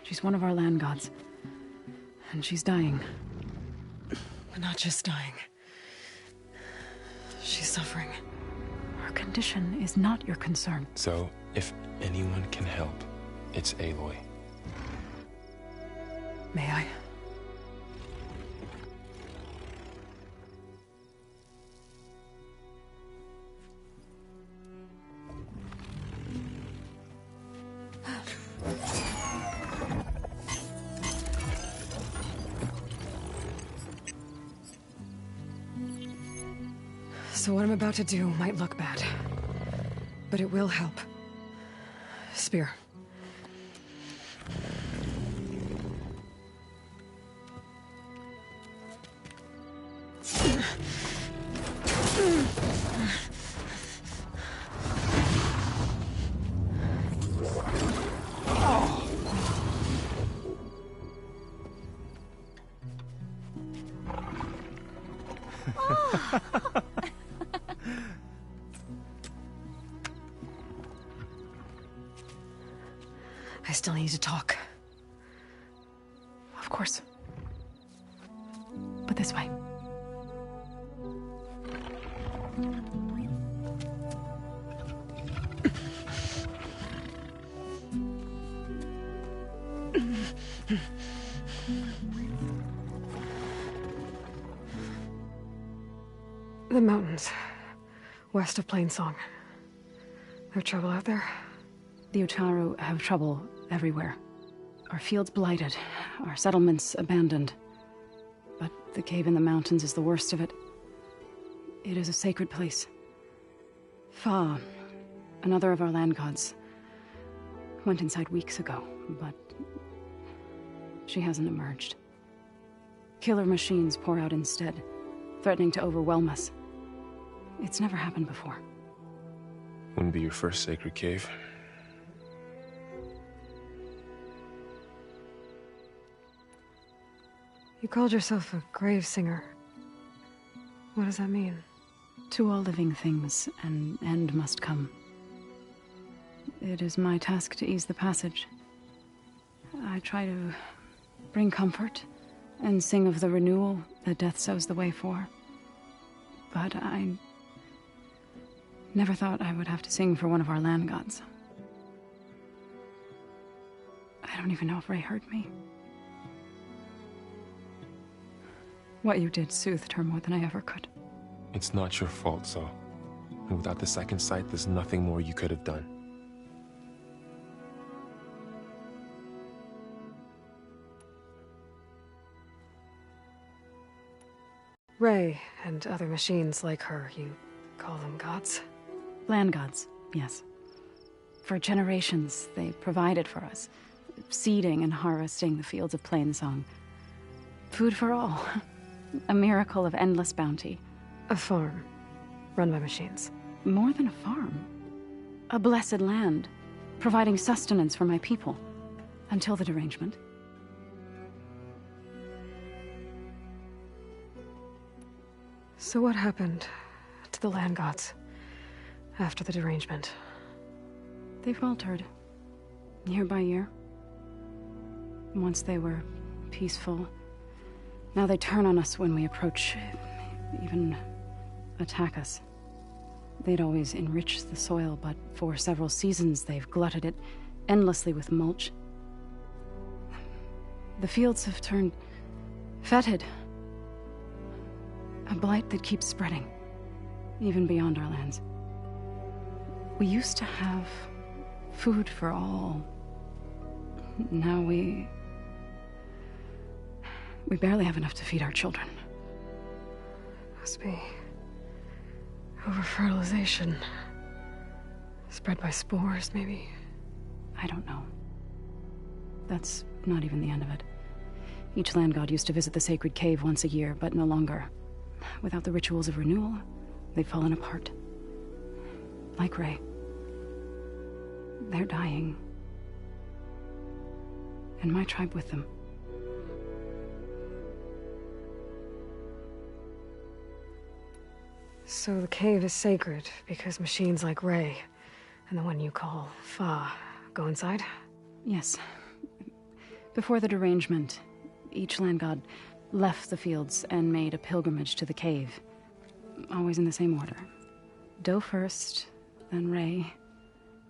She's one of our land gods. And she's dying.
But not just dying. She's suffering.
Her condition is not your concern.
So, if anyone can help, it's Aloy.
May I? So what I'm about to do might look bad, but it will help. Spear. I still need to talk.
Of course. But this way.
The mountains, west of Plainsong. No trouble out there?
The Utaru have trouble everywhere. Our fields blighted, our settlements abandoned. But the cave in the mountains is the worst of it. It is a sacred place. Fa, another of our land gods, went inside weeks ago, but she hasn't emerged. Killer machines pour out instead, threatening to overwhelm us. It's never happened before.
Wouldn't be your first sacred cave.
You called yourself a grave singer. What does that mean?
To all living things, an end must come. It is my task to ease the passage. I try to bring comfort and sing of the renewal that death sows the way for. But I never thought I would have to sing for one of our land gods. I don't even know if Ray heard me. What you did soothed her more than I ever could.
It's not your fault, Zoe. And without the second sight, there's nothing more you could have done.
Ray and other machines like her, you call them gods?
Land gods, yes. For generations, they provided for us, seeding and harvesting the fields of Plainsong. Food for all. A miracle of endless bounty.
A farm, run by machines.
More than a farm. A blessed land, providing sustenance for my people. Until the derangement.
So what happened to the land gods after the derangement?
They faltered, year by year. Once they were peaceful, now they turn on us when we approach, even attack us. They'd always enriched the soil, but for several seasons they've glutted it endlessly with mulch. The fields have turned fetid. A blight that keeps spreading, even beyond our lands. We used to have food for all. Now we barely have enough to feed our children.
Must be over-fertilization. Spread by spores, maybe?
I don't know. That's not even the end of it. Each land god used to visit the sacred cave once a year, but no longer. Without the rituals of renewal, they've fallen apart. Like Ray. They're dying. And my tribe with them.
So the cave is sacred because machines like Ray and the one you call Fa go inside?
Yes. Before the derangement, each land god left the fields and made a pilgrimage to the cave. Always in the same order. Doe first, then Ray,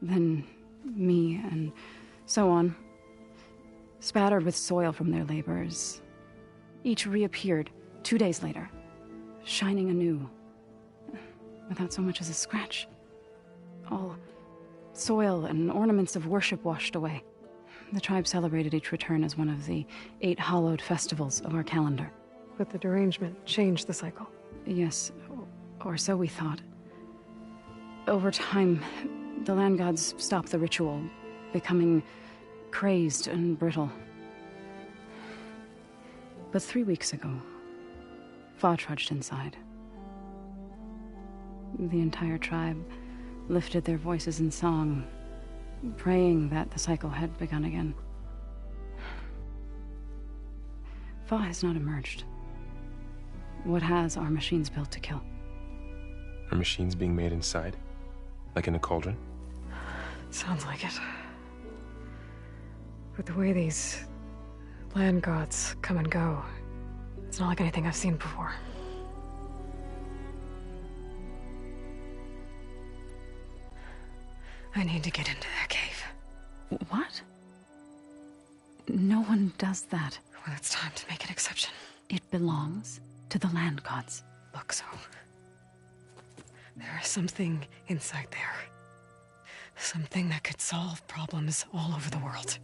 then me, and so on. Spattered with soil from their labors. Each reappeared 2 days later, shining anew. Without so much as a scratch. All soil and ornaments of worship washed away. The tribe celebrated each return as one of the 8 hallowed festivals of our calendar.
But the derangement changed the cycle.
Yes, or so we thought. Over time, the land gods stopped the ritual, becoming crazed and brittle. But 3 weeks ago, Fa trudged inside. The entire tribe lifted their voices in song, praying that the cycle had begun again. Fa has not emerged. What has are machines built to kill?
Are machines being made inside? Like in a cauldron?
Sounds like it. But the way these land gods come and go, it's not like anything I've seen before. I need to get into that cave.
What? No one does that.
Well, it's time to make an exception.
It belongs to the land gods.
Look, so there is something inside there. Something that could solve problems all over the world.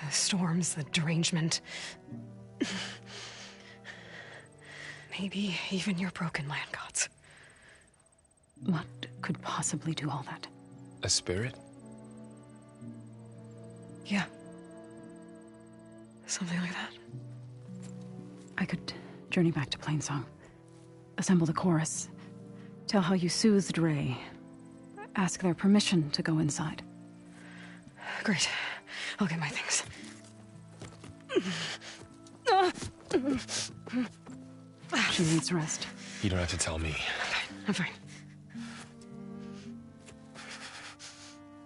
The storms, the derangement. Maybe even your broken land gods.
What could possibly do all that?
A spirit?
Yeah. Something like that.
I could journey back to Plainsong. Assemble the chorus. Tell how you soothed Ray. Ask their permission to go inside.
Great. I'll get my things.
She needs rest.
You don't have to tell me.
I'm fine.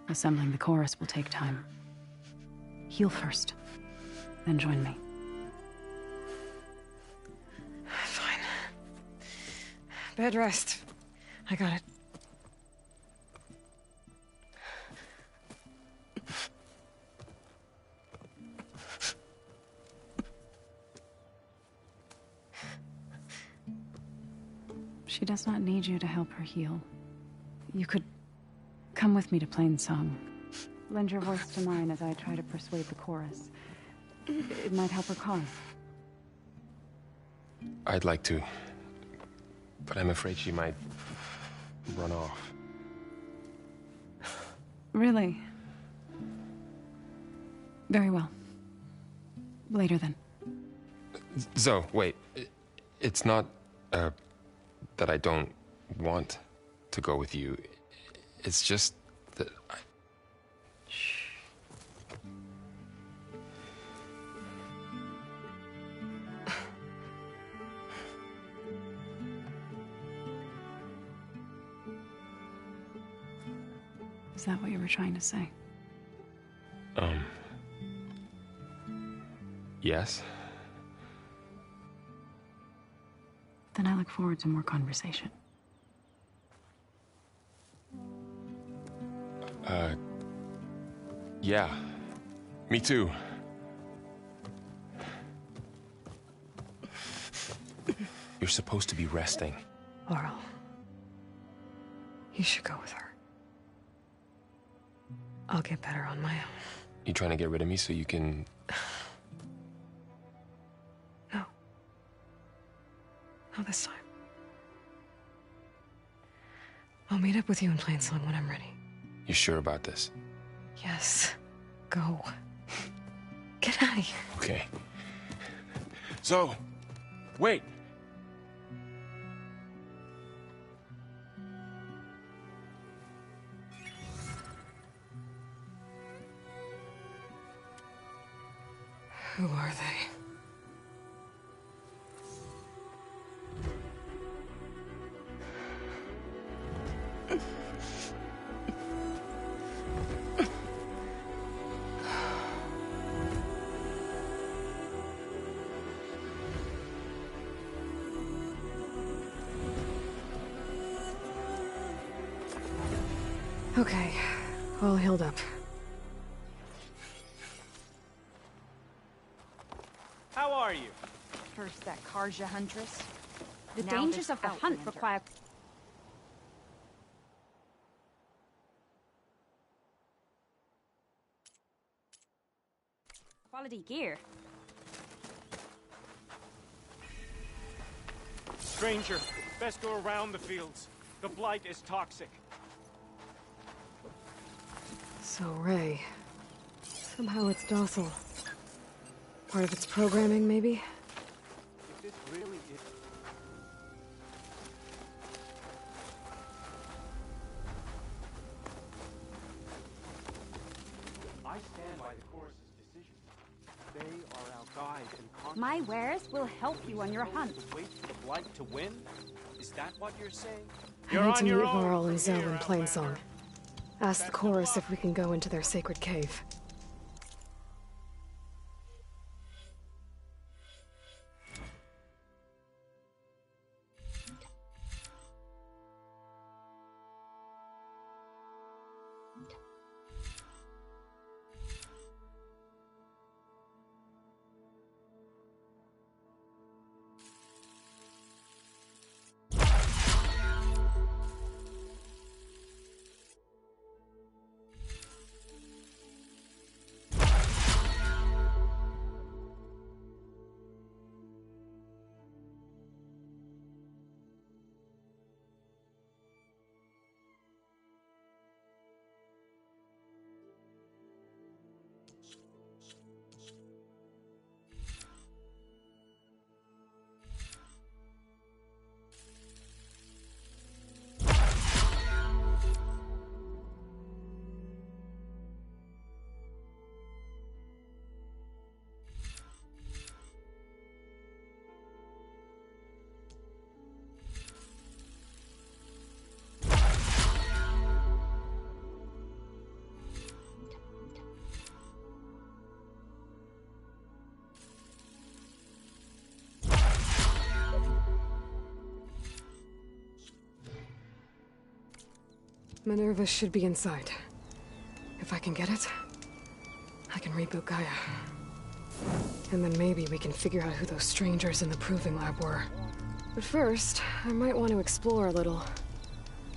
Assembling the chorus will take time. Heal first, then join me.
Fine. Bed rest. I got it.
She does not need you to help her heal. You could come with me to Plainsong. Lend your voice to mine as I try to persuade the chorus. It might help her cause.
I'd like to, but I'm afraid she might run off.
Really? Very well. Later then.
Zoe, wait. It's not, that I don't want to go with you. It's just that I...
Shh. Is that what you were trying to say?
Yes?
Then I look forward to more conversation.
Yeah. Me too. supposed to be resting.
Laurel. You should go with her. I'll get better on my own.
You trying to get rid of me so you can...
No. Not this time. I'll meet up with you in Plainsong when I'm ready.
You sure about this?
Yes. Go. Get out of here.
Okay. So, wait.
Who are they? Okay, all healed up.
How are you?
First that Karja huntress.
The
Now
dangers
this
of the hunt
Outlander.
require... quality gear.
Stranger, best go around the fields. The blight is toxic.
So, Ray. Somehow it's docile. Part of its programming, maybe?
If this really is... I stand by the chorus's decision. They are our guide and constant.
My wares will help you on your hunt.
Wait for the blight to win? Is that what you're saying?
I need to meet Varl and Zoe in Plainsong. Ask the chorus if we can go into their sacred cave. Minerva should be inside. If I can get it, I can reboot Gaia. And then maybe we can figure out who those strangers in the Proving Lab were. But first, I might want to explore a little.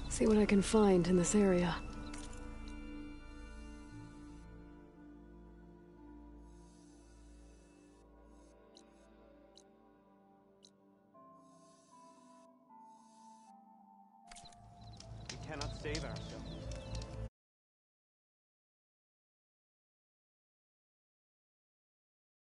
See what I can find in this area.
We cannot save ourselves.